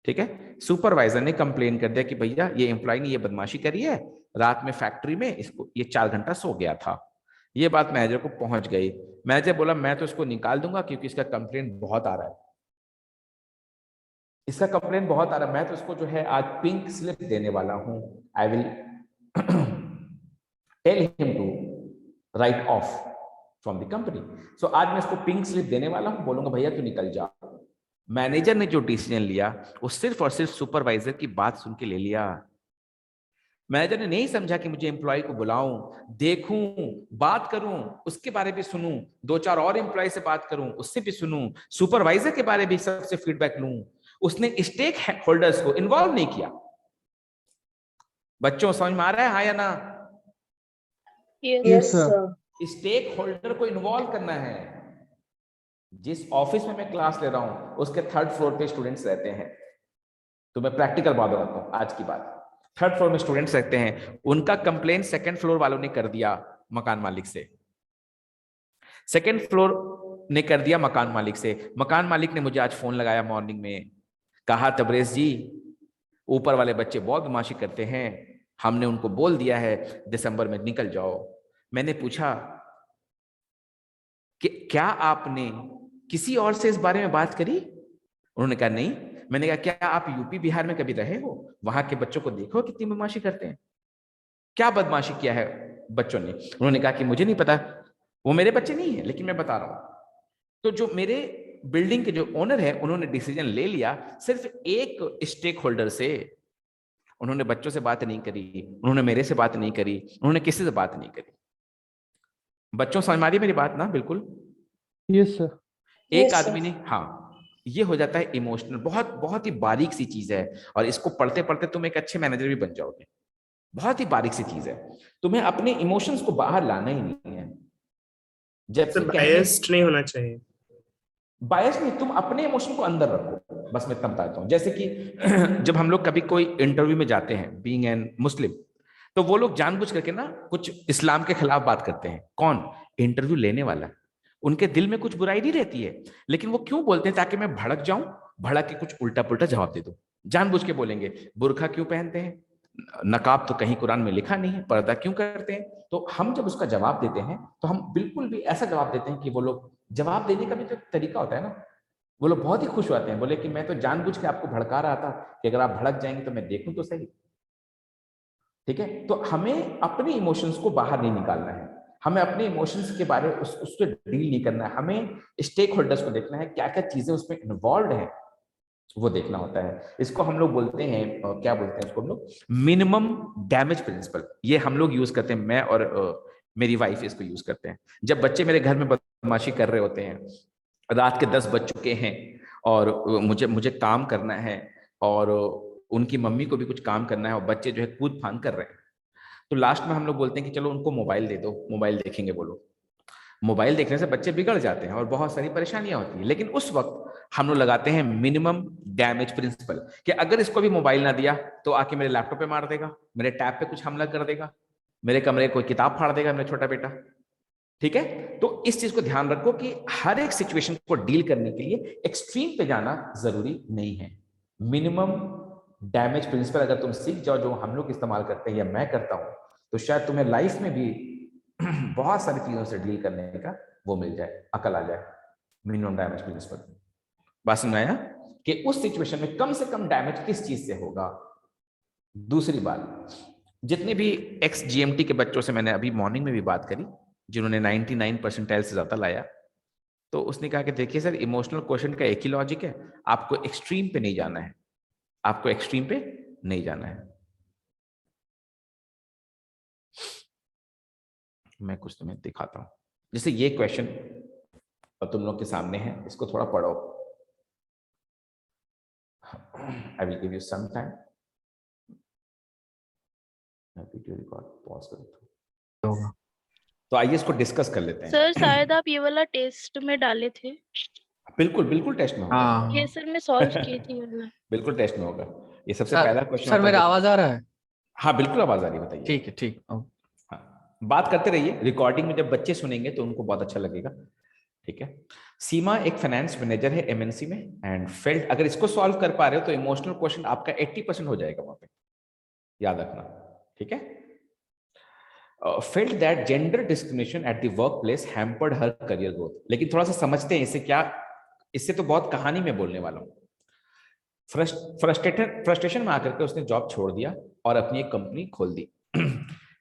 ठीक है। सुपरवाइजर ने कंप्लेन कर दिया कि भैया ये एम्प्लॉय ने ये बदमाशी करी है, रात में फैक्ट्री में इसको ये 4 घंटा सो गया था। ये बात मैनेजर को पहुंच गई। मैनेजर बोला मैं तो इसको निकाल दूंगा क्योंकि इसका कंप्लेंट बहुत आ रहा है, इसका कंप्लेंट बहुत आ रहा है, मैं तो इसको जो है आज पिंक स्लिप देने वाला हूं। I will tell him to write off from the company. So आज मैं इसको पिंक स्लिप देने वाला हूं, बोलूंगा भैया तू निकल जा। मैनेजर ने जो डिसीजन लिया वो सिर्फ और सिर्फ सुपरवाइजर की बात सुन के ले लिया। मैनेजर ने नहीं समझा कि मुझे एम्प्लॉय को बुलाऊं, देखूं, बात करूं, उसके बारे में सुनूं, 2-4 और एम्प्लॉय से बात करूं, उससे भी सुनूं, सुपरवाइजर के बारे में सबसे फीडबैक लूं। उसने स्टेक होल्डर्स को इन्वॉल्व नहीं किया। बच्चों समझ में आ रहा है, हाँ या ना? Yes sir. स्टेक होल्डर को इन्वॉल्व करना है। जिस ऑफिस में मैं क्लास ले रहा हूं उसके 3rd फ्लोर पे स्टूडेंट्स रहते हैं, तो मैं प्रैक्टिकल बात बताता हूँ आज की बात। 3rd फ्लोर में स्टूडेंट्स रहते हैं, उनका कंप्लेन 2nd फ्लोर वालों ने कर दिया मकान मालिक से, 2nd फ्लोर ने कर दिया मकान मालिक से। मकान मालिक ने मुझे आज फोन लगाया मॉर्निंग में, कहा तबरेज जी ऊपर वाले बच्चे बहुत बदमाशी करते हैं, हमने उनको बोल दिया है दिसंबर में निकल जाओ। मैंने पूछा कि क्या आपने किसी और से इस बारे में बात करी? उन्होंने कहा नहीं। मैंने कहा क्या आप यूपी बिहार में कभी रहे हो, वहां के बच्चों को देखो कितनी बदमाशी करते हैं, क्या बदमाशी किया है बच्चों ने? उन्होंने कहा कि मुझे नहीं पता, वो मेरे बच्चे नहीं है, लेकिन मैं बता रहा हूं। तो जो मेरे बिल्डिंग के जो ओनर है उन्होंने डिसीजन ले लिया सिर्फ एक स्टेक होल्डर से। उन्होंने बच्चों से बात नहीं करी, उन्होंने मेरे से बात नहीं करी, उन्होंने किसी से बात नहीं करी। बच्चों समझ मारी मेरी बात ना? बिल्कुल यस सर। एक आदमी ने, हाँ ये हो जाता है इमोशनल, बहुत बहुत ही बारीक सी चीज है, और इसको पढ़ते पढ़ते तुम एक अच्छे मैनेजर भी बन जाओगे। बहुत ही बारीक सी चीज है, तुम्हें अपने इमोशंस को बाहर लाना ही नहीं है। जब बायस्ड नहीं होना चाहिए। बायस नहीं, तुम अपने इमोशन को अंदर रखो, बस मैं इतना बताता हूँ। जैसे कि जब हम लोग कभी कोई इंटरव्यू में जाते हैं, बीइंग एन मुस्लिम, तो वो लोग जानबूझ करके ना कुछ इस्लाम के खिलाफ बात करते हैं। कौन? इंटरव्यू लेने वाला। उनके दिल में कुछ बुराई नहीं रहती है, लेकिन वो क्यों बोलते हैं? ताकि मैं भड़क जाऊं, भड़क के कुछ उल्टा पुल्टा जवाब दे दूं। जानबूझ के बोलेंगे बुर्खा क्यों पहनते हैं, नकाब तो कहीं कुरान में लिखा नहीं है, पर्दा क्यों करते हैं? तो हम जब उसका जवाब देते हैं तो हम बिल्कुल भी ऐसा जवाब देते हैं कि वो लोग, जवाब देने का भी तो तरीका होता है ना, वो लोग बहुत ही खुश होते हैं, बोले कि मैं तो जानबूझ के आपको भड़का रहा था कि अगर आप भड़क जाएंगे तो मैं देखूं तो सही। ठीक है, तो हमें अपने इमोशंस को बाहर नहीं निकालना है, हमें अपने इमोशंस के बारे में उससे डील नहीं करना है, हमें स्टेक होल्डर्स को देखना है, क्या क्या चीजें उसमें इन्वॉल्व है वो देखना होता है। इसको हम लोग बोलते हैं, क्या बोलते हैं इसको हम लोग, मिनिमम डैमेज प्रिंसिपल। ये हम लोग यूज करते हैं, मैं और मेरी वाइफ इसको यूज करते हैं। जब बच्चे मेरे घर में बदमाशी कर रहे होते हैं, रात के 10 बज चुके हैं और मुझे मुझे काम करना है, और उनकी मम्मी को भी कुछ काम करना है, और बच्चे जो है कूद फान कर रहे हैं, तो लास्ट में हम लोग बोलते हैं कि चलो उनको मोबाइल दे दो, मोबाइल देखेंगे वो लोग। मोबाइल देखने से बच्चे बिगड़ जाते हैं और बहुत सारी परेशानियां होती है, लेकिन उस वक्त हम लोग लगाते हैं मिनिमम डैमेज प्रिंसिपल, कि अगर इसको भी मोबाइल ना दिया तो आके मेरे लैपटॉप पे मार देगा, मेरे टैब पे कुछ हमला कर देगा, मेरे कमरे कोई किताब फाड़ देगा मेरा छोटा बेटा। ठीक है, तो इस चीज को ध्यान रखो कि हर एक सिचुएशन को डील करने के लिए एक्सट्रीम पे जाना जरूरी नहीं है। मिनिमम डैमेज प्रिंसिपल अगर तुम सीख जाओ, जो हम लोग इस्तेमाल करते हैं या मैं करता हूं, तो शायद तुम्हें लाइफ में भी बहुत सारी चीजों से डील करने का वो मिल जाए, अकल आ जाए। मिनिमम डैमेज प्रिंसिपल, बात समझ आया कि उस सिचुएशन में कम से कम डैमेज किस चीज से होगा। दूसरी बात, जितने भी एक्स जीएमटी के बच्चों से मैंने अभी मॉर्निंग में भी बात करी, जिन्होंने 99 परसेंटाइल से ज्यादा लाया, तो उसने कहा कि देखिए सर, इमोशनल क्वेश्चन का एक ही लॉजिक है, आपको एक्सट्रीम पे नहीं जाना है, आपको एक्सट्रीम पे नहीं जाना है। मैं कुछ तुम्हें दिखाता हूं, जैसे ये क्वेश्चन तुम लोग के सामने है, इसको थोड़ा पढ़ो। I will give you some time. Video record pause करो तो आइए इसको डिस्कस कर लेते हैं। सर शायद आप ये वाला टेस्ट में डाले थे। बिल्कुल बिल्कुल टेस्ट में होगा। हाँ ये सर मैं सॉल्व की थी वाला। बिल्कुल टेस्ट में होगा, ये सबसे सर, पहला क्वेश्चन। सर मेरा आवाज आ रहा है? हाँ बिल्कुल आवाज आ रही है, बताइए। ठीक है, ठीक। हाँ, बात करते रहिए, रिकॉर्डिंग में जब बच्चे सुनेंगे तो उनको बहुत अच्छा लगेगा। ठीक है, सीमा एक फाइनेंस मैनेजर है एमएनसी में, एंड फेल्ट, अगर इसको सॉल्व कर पा रहे हो तो इमोशनल क्वेश्चन आपका 80% हो जाएगा वहां पे, याद रखना। ठीक है, felt that gender discrimination at the work place hampered her career growth. लेकिन थोड़ा सा समझते हैं इसे, क्या इससे तो बहुत कहानी में बोलने वाला हूं। फ्रस्ट्रेशन में आकर के उसने जॉब छोड़ दिया और अपनी एक कंपनी खोल दी।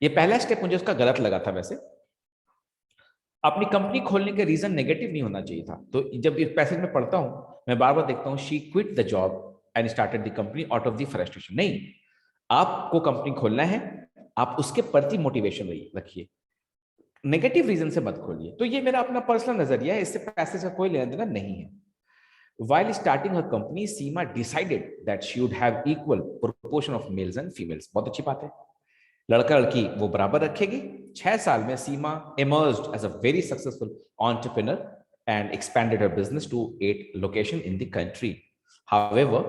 ये पहला स्टेप मुझे उसका गलत लगा था। वैसे अपनी कंपनी खोलने का रीजन नेगेटिव नहीं होना चाहिए था। तो जब इस पैसेज में पढ़ता हूं, मैं बार बार देखता हूं, she quit the job and started the company out of the frustration. नहीं, आपको कंपनी खोलना है, आप उसके प्रति मोटिवेशन रखिए, नेगेटिव रीजन से मत खोलिए। तो ये मेरा अपना पर्सनल नजरिया है, इससे पैसेज का कोई लेना देना नहीं है। While starting her company, Seema decided that she would have equal proportion of males and females. बहुत अच्छी बात है, लड़का लड़की वो बराबर रखेगी। 6 साल में सीमा emerged as a very successful entrepreneur and expanded her business to 8 locations in the country. However,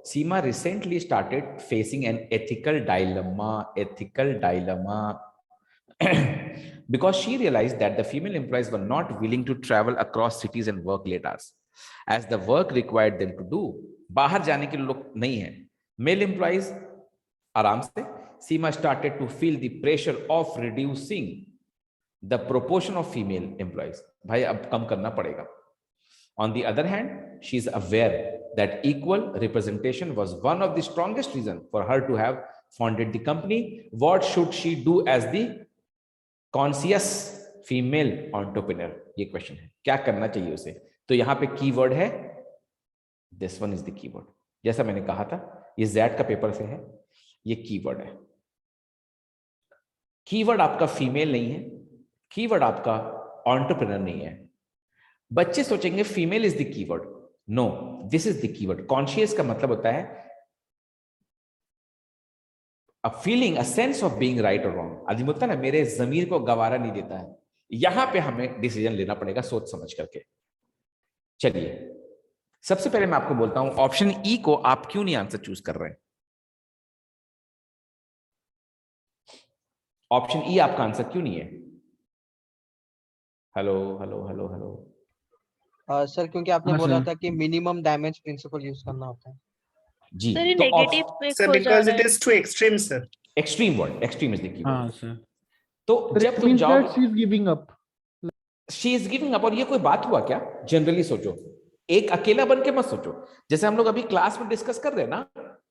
Seema recently started facing an ethical dilemma, because she realized that the female employees were not willing to travel across cities and work late hours, as the work required them to do. बाहर जाने के लोग नहीं है, male employees आराम से. Seema started to feel the pressure of reducing the proportion of female employees. भाई अब कम करना पड़ेगा. On the other hand, she is aware that equal representation was one of the strongest reasons for her to have founded the company. What should she do as the conscious female entrepreneur? ये question है, क्या करना चाहिए उसे. तो यहाँ पे keyword है, this one is the keyword. जैसा मैंने कहा था, ये Z का पेपर से है, ये कीवर्ड है. कीवर्ड आपका फीमेल नहीं है, कीवर्ड आपका एंटरप्रेन्योर नहीं है. बच्चे सोचेंगे female is the keyword. No, this is the keyword. Conscious का मतलब होता है a feeling, a sense of being right और रॉन्ग. आदमी बोलता है ना, मेरे जमीर को गवारा नहीं देता है. यहां पे हमें डिसीजन लेना पड़ेगा सोच समझ करके. चलिए, सबसे पहले मैं आपको बोलता हूं, ऑप्शन ई को आप क्यों नहीं आंसर चूज कर रहे हैं? ऑप्शन ई आपका आंसर क्यों नहीं है? Hello hello hello hello. Sir क्योंकि आपने बोला था कि मिनिमम डैमेज प्रिंसिपल यूज करना होता है. जी, सर ये तो नेगेटिव पे Sir, हो जा because रहा it है. is too extreme, sir. Extreme word, extreme is the keyword. हाँ सर. तो But जब it तुम means जाओ, that she is giving up. She is giving up. और ये कोई बात हुआ क्या? जनरली सोचो, एक अकेला बन के मत सोचो. जैसे हम लोग अभी क्लास में डिस्कस कर रहे हैं ना,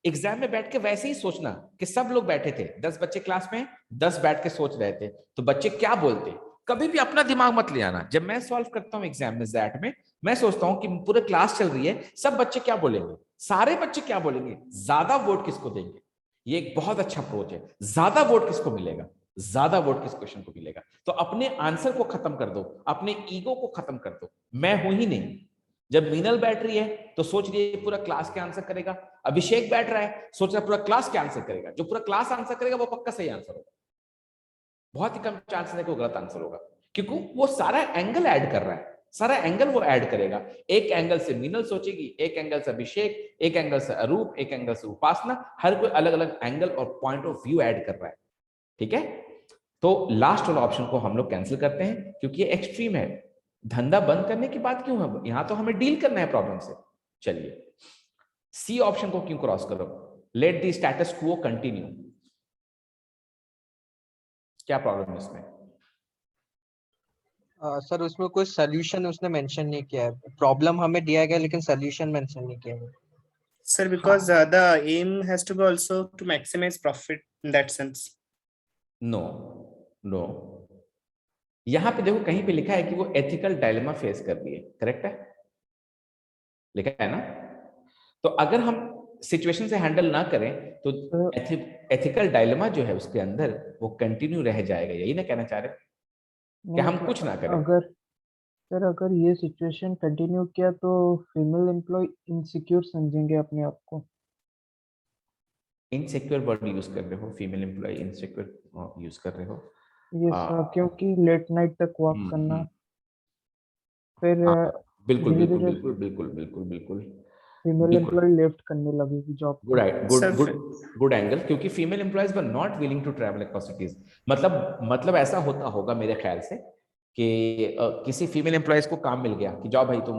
एग्जाम में बैठ के वैसे ही सोचना कि सब लोग बैठे थे, 10 बच्चे क्लास में, 10 बैठ के सोच रहे थे, तो बच्चे क्या बोलते. कभी भी अपना दिमाग मत ले आना. जब मैं सॉल्व करता हूं एग्जाम में ज़ैट में, मैं सोचता हूं कि पूरे क्लास चल रही है, सब बच्चे क्या बोलेंगे, सारे बच्चे क्या बोलेंगे, ज्यादा वोट किसको देंगे. ये एक बहुत अच्छा अप्रोच है. ज्यादा वोट किसको मिलेगा, ज्यादा वोट किस क्वेश्चन को मिलेगा. तो अपने आंसर को खत्म कर दो, अपने ईगो को खत्म कर दो. मैं हूं ही नहीं. जब मीनल बैठ रही है तो सोच रही है पूरा क्लास के आंसर करेगा. अभिषेक बैठ रहा है, सोच रहा है पूरा क्लास के आंसर करेगा. जो पूरा क्लास आंसर करेगा वो पक्का सही आंसर होगा. बहुत ही कम चांसेस है कि वो गलत आंसर होगा, क्योंकि वो सारा एंगल ऐड कर रहा है. सारा एंगल वो ऐड करेगा. एक एंगल से मीनल सोचेगी, एक एंगल से अभिषेक, एक एंगल से अरूप, एक एंगल से उपासना. हर कोई अलग अलग एंगल और पॉइंट ऑफ व्यू ऐड कर रहा है. ठीक है, तो लास्ट वाला ऑप्शन को हम लोग कैंसिल करते हैं, क्योंकि ये एक्सट्रीम है. धंधा बंद करने की बात क्यों है, यहां तो हमें डील करना है प्रॉब्लम से. चलिए, सी ऑप्शन को क्यों क्रॉस करो, let the status quo continue. क्या प्रॉब्लम है इसमें? सर उसमें कोई सोल्यूशन उसने मेंशन नहीं किया है. प्रॉब्लम हमें दिया गया लेकिन सोल्यूशन मेंशन नहीं किया है. Sir, because the aim has to be also to maximize profit in that sense. No no, यहां पे देखो कहीं पे लिखा है कि वो एथिकल डायलेमा फेस कर रही है. करेक्ट है, लिखा है ना. तो अगर हम सिचुएशन से हैंडल ना करें तो एथिकल डायलेमा जो है उसके अंदर वो कंटिन्यू रह जाएगा. यही ना कहना चाह रहे कि हम कुछ ना करें. अगर ये सिचुएशन कंटिन्यू किया तो फीमेल एम्प्लॉय इनसिक्योर समझेंगे अपने आप को. इनसिक्योर वर्ड यूज कर रहे हो, फीमेल एम्प्लॉय इनसिक्योर यूज कर रहे हो. ये क्योंकि लेट नाइट तक वर्क करना, फिर बिल्कुल धीरे बिल्कुल धीरे बिल्कुल बिल्कुल बिल्कुल बिल्कुल फीमेल एम्प्लॉय लेफ्ट करने लगेगी जॉब. गुड एंगल, क्योंकि female employees were not willing to travel across cities. मतलब ऐसा होता होगा मेरे ख्याल से कि किसी फीमेल एम्प्लॉयज को काम मिल गया कि जाओ भाई तुम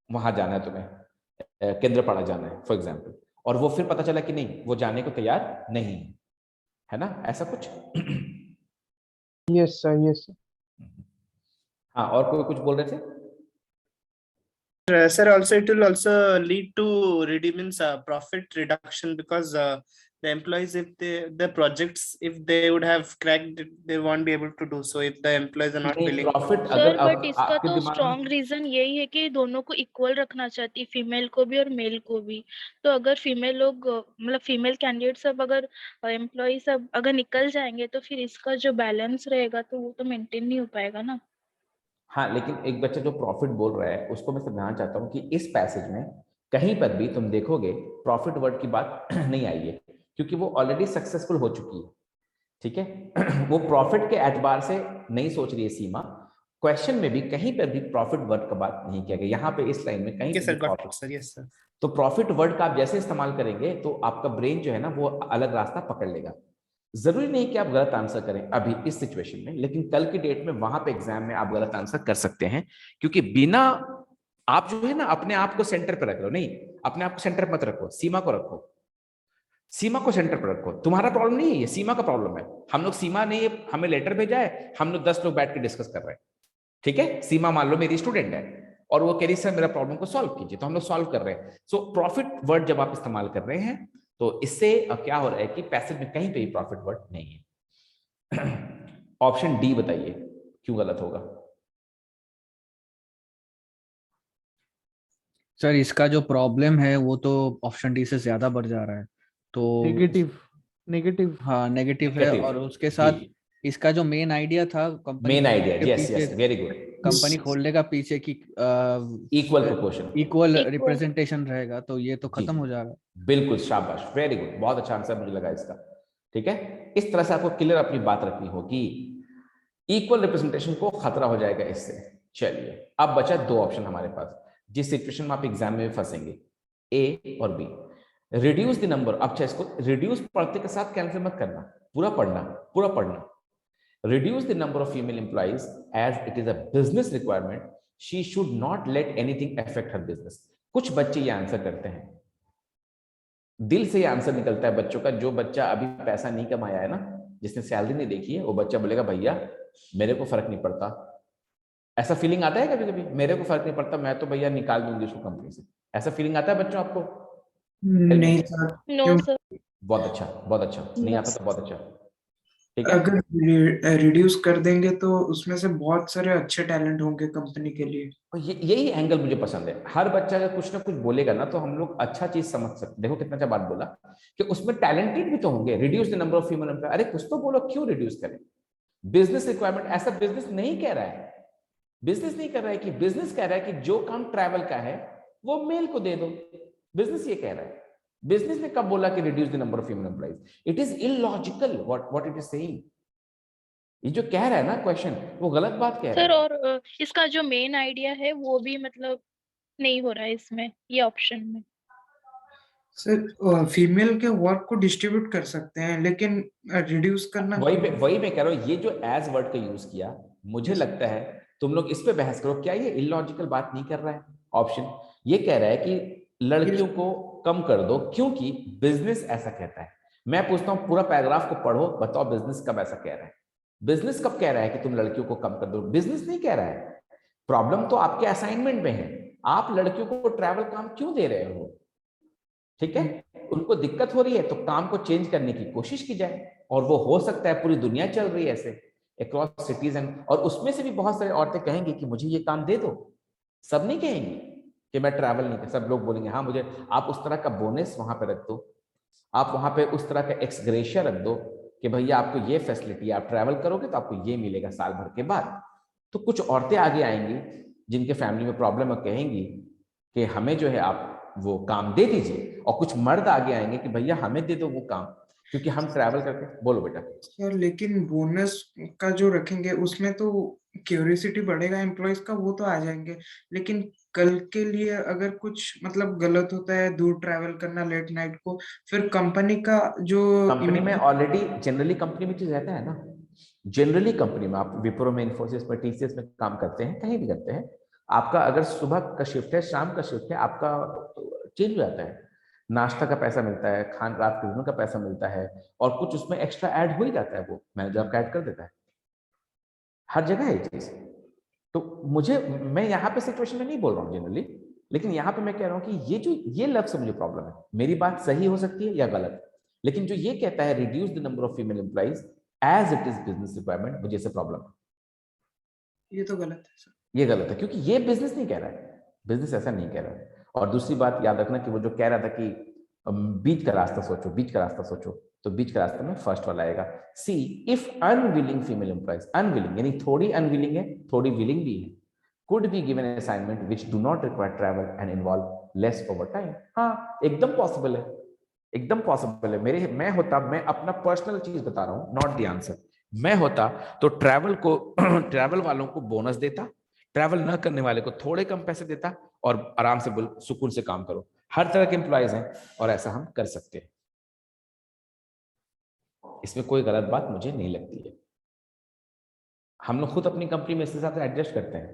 वहां जाना है, तुम्हें केंद्रपाड़ा जाना है फॉर एग्जाम्पल, और वो फिर पता चला कि नहीं, वो जाने को तैयार नहीं है ना, ऐसा कुछ. Yes sir. हाँ, और कोई कुछ बोल रहे थे? Sir, also it will also lead to means profit reduction, because the employees, if the projects, if they would have cracked, they won't be able to do so if the employees are not willing. Profit sir अगर but इसका आपके तो दिमाग में strong reason यही है कि दोनों को इक्वल रखना चाहती है, फीमेल को भी और मेल को भी. तो अगर फीमेल लोग मतलब फीमेल कैंडिडेट सब अगर एम्प्लॉय सब अगर निकल जाएंगे तो फिर इसका जो बैलेंस रहेगा तो वो तो मेंटेन नहीं हो पाएगा ना. हाँ, लेकिन एक बच्चा जो प्रॉफिट बोल रहा है उसको मैं समझाना चाहता हूँ कि इस पैसेज में कहीं पर भी तुम देखोगे प्रॉफिट वर्ड की बात नहीं आई है, क्योंकि वो ऑलरेडी सक्सेसफुल हो चुकी है. ठीक है, वो प्रॉफिट के एतबार से नहीं सोच रही है सीमा, क्वेश्चन में भी कहीं पर भी प्रॉफिट वर्ड का बात नहीं किया गया, यहाँ पे इस लाइन में कहीं Okay, पे sir, भी got it, profit. sir. Yes, sir. तो प्रॉफिट वर्ड का आप जैसे इस्तेमाल करेंगे तो आपका ब्रेन जो है ना वो अलग रास्ता पकड़ लेगा। जरूरी नहीं कि आप गलत आंसर करें अभी इस सिचुएशन में, लेकिन कल की डेट में वहां पे एग्जाम में आप गलत आंसर कर सकते हैं, क्योंकि बिना आप जो है ना अपने आप को सेंटर पर रख लो, नहीं अपने आप को सेंटर मत रखो, सीमा को रखो, सीमा को सेंटर पर रखो। तुम्हारा प्रॉब्लम नहीं है, ये सीमा का प्रॉब्लम है। हम लोग सीमा नहीं है, हमें लेटर भेजा है, हम लोग 10 लोग बैठ के डिस्कस कर रहे हैं, ठीक है। सीमा मान लो मेरी स्टूडेंट है और वो कह रही सर मेरा प्रॉब्लम को सॉल्व कीजिए, तो हम लोग सॉल्व कर रहे हैं। सो प्रॉफिट वर्ड जब आप इस्तेमाल कर रहे हैं तो इससे क्या हो रहा है कि पैसेज में कहीं पे भी प्रॉफिट वर्ड नहीं है। ऑप्शन डी बताइए क्यों गलत होगा। सर इसका जो प्रॉब्लम है वो तो ऑप्शन डी से ज्यादा बढ़ जा रहा है, तो नेगेटिव नेगेटिव हाँ नेगेटिव है। नेगेटिव और उसके साथ जी, इसका जो मेन आइडिया था कंपनी मेन खोलने आइडिया, के यस पीछे, यस, वेरी गुड, कंपनी खोलने का पीछे की equal proportion, equal Equal. Representation रहेगा, तो ये तो जी खत्म हो जाएगा। बिल्कुल, शाबाश, वेरी गुड, बहुत अच्छा आंसर मुझे लगा इसका। ठीक है, इस तरह से आपको क्लियर अपनी बात रखनी होगी, इक्वल रिप्रेजेंटेशन को खतरा हो जाएगा इससे। चलिए अब बचा दो ऑप्शन हमारे पास, जिस सिचुएशन में आप एग्जाम में फंसेंगे, ए और बी। रिड्यूस द नंबर, अब इसको रिड्यूस पढ़ते के साथ कैंसिल मत करना, पूरा पढ़ना, पूरा पढ़ना। Reduce the number of female employees as it is a business requirement. She should not let anything affect her business. कुछ बच्चे ये आंसर करते हैं, दिल से ये आंसर निकलता है बच्चों का। जो बच्चा अभी पैसा नहीं कमाया है ना, जिसने सैलरी नहीं देखी है, वो बच्चा बोलेगा भैया मेरे को फर्क नहीं पड़ता। ऐसा फीलिंग आता है कभी कभी, मेरे को फर्क नहीं पड़ता, मैं तो भैया निकाल दूंगी उसको कंपनी से। ऐसा फीलिंग आता है बच्चों आपको? नहीं सर, No, क्यों? sir. बहुत अच्छा, बहुत अच्छा, नहीं आता तो बहुत अच्छा, ठीक है। अगर रिड्यूस कर देंगे तो उसमें से बहुत सारे अच्छे टैलेंट होंगे कंपनी के लिए। और यही एंगल मुझे पसंद है। हर बच्चा अगर कुछ ना कुछ बोलेगा ना तो हम लोग अच्छा चीज समझ सकते। देखो कितना अच्छा बात बोला कि उसमें टैलेंटेड भी तो होंगे। Reduce the number of female employ, अरे कुछ तो बोलो, क्यों रिड्यूस करें? बिजनेस रिक्वायरमेंट, ऐसा बिजनेस नहीं कह रहा है, बिजनेस नहीं कर रहा है कि, बिजनेस कह रहा है कि जो काम ट्रैवल का है वो मेल को दे दो, बिजनेस ये कह रहा है। बिजनेस ने कब बोला कि reduce the number of female employees? It is illogical what it is saying. ये जो कह रहा है ना क्वेश्चन, वो गलत बात कह रहा सर है। और इसका जो मेन आइडिया है वो भी मतलब नहीं हो रहा है इसमें, ये ऑप्शन में। सर फीमेल के वर्क को डिस्ट्रीब्यूट कर सकते हैं, लेकिन रिड्यूस करना वही मैं कह रहा हूँ, ये जो एज वर्ड का यूज किया, मुझे Yes. लगता है तुम लोग इस पे बहस करो, क्या ये इलॉजिकल बात नहीं कर रहा है? ऑप्शन ये कह रहा है कि लड़कियों को कम कर दो क्योंकि बिजनेस ऐसा कहता है। मैं पूछता हूँ पूरा पैराग्राफ को पढ़ो, बताओ बिजनेस कब ऐसा कह रहा है? बिजनेस कब कह रहा है कि तुम लड़कियों को कम कर दो? बिजनेस नहीं कह रहा है। प्रॉब्लम तो आपके असाइनमेंट में है, आप लड़कियों को ट्रैवल काम क्यों दे रहे हो? ठीक है, उनको दिक्कत हो रही है तो काम को चेंज करने की कोशिश की जाए, और वो हो सकता है पूरी दुनिया चल रही है ऐसे अक्रॉस सिटीज एंड, और उसमें से भी बहुत सारी औरतें कहेंगी कि मुझे ये काम दे दो। सब नहीं कहेंगी कि मैं ट्रैवल नहीं कर, सब लोग बोलेंगे हाँ मुझे, आप उस तरह का बोनस वहां पे रख दो, आप वहां पे उस तरह का एक्सग्रेशिया रख दो कि भैया आपको ये फैसिलिटी, आप ट्रैवल करोगे तो आपको ये मिलेगा साल भर के बाद। तो कुछ औरतें आगे आएंगी जिनके फैमिली में प्रॉब्लम है, कहेंगी कि हमें जो है आप वो काम दे दीजिए, और कुछ मर्द आगे आएंगे कि भैया हमें दे दो वो काम क्योंकि हम ट्रैवल करके। बोलो बेटा। सर लेकिन बोनस का जो रखेंगे उसमें तो क्यूरियोसिटी बढ़ेगा एम्प्लॉयज का, वो तो आ जाएंगे, लेकिन कल के लिए अगर कुछ मतलब गलत होता है, दूर ट्रैवल करना लेट नाइट को, फिर कंपनी का जो कंपनी में ऑलरेडी जनरली कंपनी में चीज रहता है ना, जनरली कंपनी में, आप विप्रो में, इन्फोसिस में, टीसीएस में काम करते हैं, कहीं भी करते हैं, आपका अगर सुबह का शिफ्ट है, शाम का शिफ्ट है, आपका चेंज हो जाता है, नाश्ता का पैसा मिलता है, खान रात के डिनर का पैसा मिलता है, और कुछ उसमें एक्स्ट्रा ऐड हो ही जाता है, वो मैनेजर आपका ऐड कर देता है। हर जगह है ये चीज। तो मुझे, मैं यहाँ पे सिचुएशन में नहीं बोल रहा हूँ जनरली, लेकिन यहाँ पे मैं कह रहा हूँ कि ये जो ये लफ्ज से मुझे प्रॉब्लम है। मेरी बात सही हो सकती है या गलत, लेकिन जो ये कहता है reduce the number of female employees as it is business requirement, मुझे से प्रॉब्लम है। ये तो गलत है सर। ये गलत है क्योंकि ये बिजनेस नहीं कह रहा है, बिजनेस ऐसा नहीं कह रहा है। और दूसरी बात याद रखना कि वो जो कह रहा था कि बीच का रास्ता सोचो, बीच का रास्ता सोचो, तो बीच का रास्ता में फर्स्ट वाला आएगा C. If unwilling female employees, unwilling यानी थोड़ी अनविलिंग है, थोड़ी विलिंग भी है, could be given an assignment which do not require travel and involve less overtime। हाँ एकदम पॉसिबल है, एकदम पॉसिबल है। मैं अपना पर्सनल चीज बता रहा हूँ, नॉट द आंसर। मैं होता तो ट्रैवल को ट्रैवल वालों को बोनस देता, ट्रैवल ना करने वाले को थोड़े कम पैसे देता, और आराम से सुकून से काम करो। हर तरह के एम्प्लॉयज हैं और ऐसा हम कर सकते हैं, इसमें कोई गलत बात मुझे नहीं लगती है। हम लोग खुद अपनी कंपनी में इसके साथ एडजस्ट करते हैं,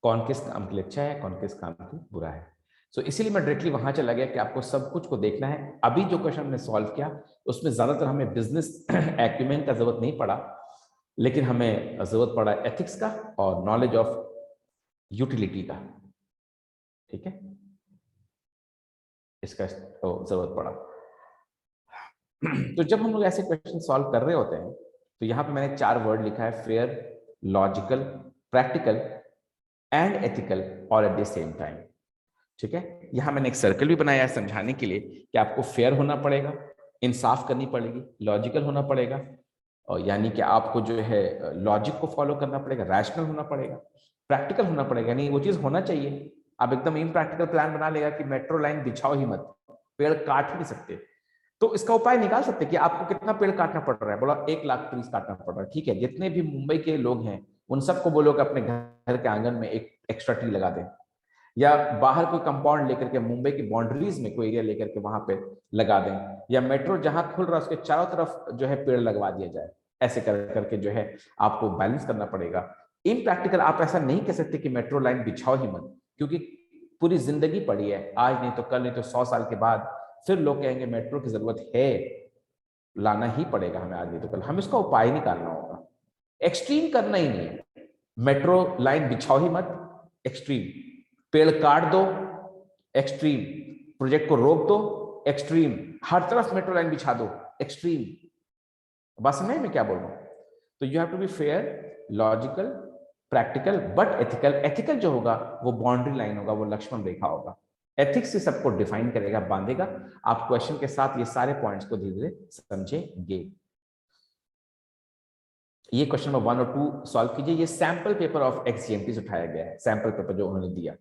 कौन किस काम के लिए अच्छा है, कौन किस काम के लिए बुरा है। सो इसीलिए मैं डायरेक्टली वहां चला गया कि आपको सब कुछ को देखना है। अभी जो क्वेश्चन हमने सॉल्व किया उसमें ज्यादातर हमें बिजनेस एक्यूमेंट का जरूरत नहीं पड़ा, लेकिन हमें जरूरत पड़ा एथिक्स का और नॉलेज ऑफ यूटिलिटी का। ठीक है, इसका जरूरत पड़ा। तो जब हम लोग ऐसे क्वेश्चन सॉल्व कर रहे होते हैं तो यहाँ पे मैंने 4 वर्ड लिखा है, fair, logical, practical and ethical और एट द सेम टाइम। ठीक है, यहाँ मैंने एक सर्कल भी बनाया है समझाने के लिए कि आपको फेयर होना पड़ेगा, इंसाफ करनी पड़ेगी, लॉजिकल होना पड़ेगा, और यानी कि आपको जो है लॉजिक को फॉलो करना पड़ेगा, रैशनल होना पड़ेगा, प्रैक्टिकल होना पड़ेगा, यानी वो चीज होना चाहिए। आप एकदम इम्प्रैक्टिकल प्लान बना लेगा कि मेट्रो लाइन बिछाओ ही मत, पेड़ काट ही नहीं सकते, तो इसका उपाय निकाल सकते कि आपको कितना पेड़ काटना पड़ रहा है। बोला 1 लाख ट्रीज काटना पड़ रहा है, ठीक है, जितने भी मुंबई के लोग हैं उन सबको बोलो कि अपने घर के आंगन में एक एक्स्ट्रा ट्री लगा दें, या बाहर कोई कंपाउंड लेकर के मुंबई की बाउंड्रीज में कोई एरिया लेकर के वहां पे लगा दें, या मेट्रो जहां खुल रहा है उसके चारों तरफ जो है पेड़ लगवा दिया जाए। ऐसे कर करके जो है आपको बैलेंस करना पड़ेगा। इनप्रैक्टिकल आप ऐसा नहीं कह सकते कि मेट्रो लाइन बिछाओ ही मत, क्योंकि पूरी जिंदगी पड़ी है, आज नहीं तो कल, नहीं तो 100 साल के बाद फिर लोग कहेंगे मेट्रो की जरूरत है, लाना ही पड़ेगा हमें, आज नहीं तो कल। हमें इसका उपाय निकालना होगा, एक्सट्रीम करना ही नहीं है। मेट्रो लाइन बिछाओ ही मत, एक्सट्रीम, पेड़ काट दो, एक्सट्रीम, प्रोजेक्ट को रोक दो, एक्सट्रीम, हर तरफ मेट्रो लाइन बिछा दो, एक्सट्रीम। बस में मैं क्या बोल रहा हूं? तो you have to be fair, logical, practical but ethical. Ethical जो होगा वो बाउंड्री लाइन होगा, वो लक्ष्मण रेखा होगा। एथिक्स से सबको डिफाइन करेगा, बांधेगा। आप क्वेश्चन के साथ ये सारे पॉइंट्स को धीरे धीरे समझेंगे। ये क्वेश्चन नंबर 1 और 2 सॉल्व कीजिए। ये सैंपल पेपर ऑफ एक्सजीएमटी से उठाया गया है, सैंपल पेपर जो उन्होंने दिया।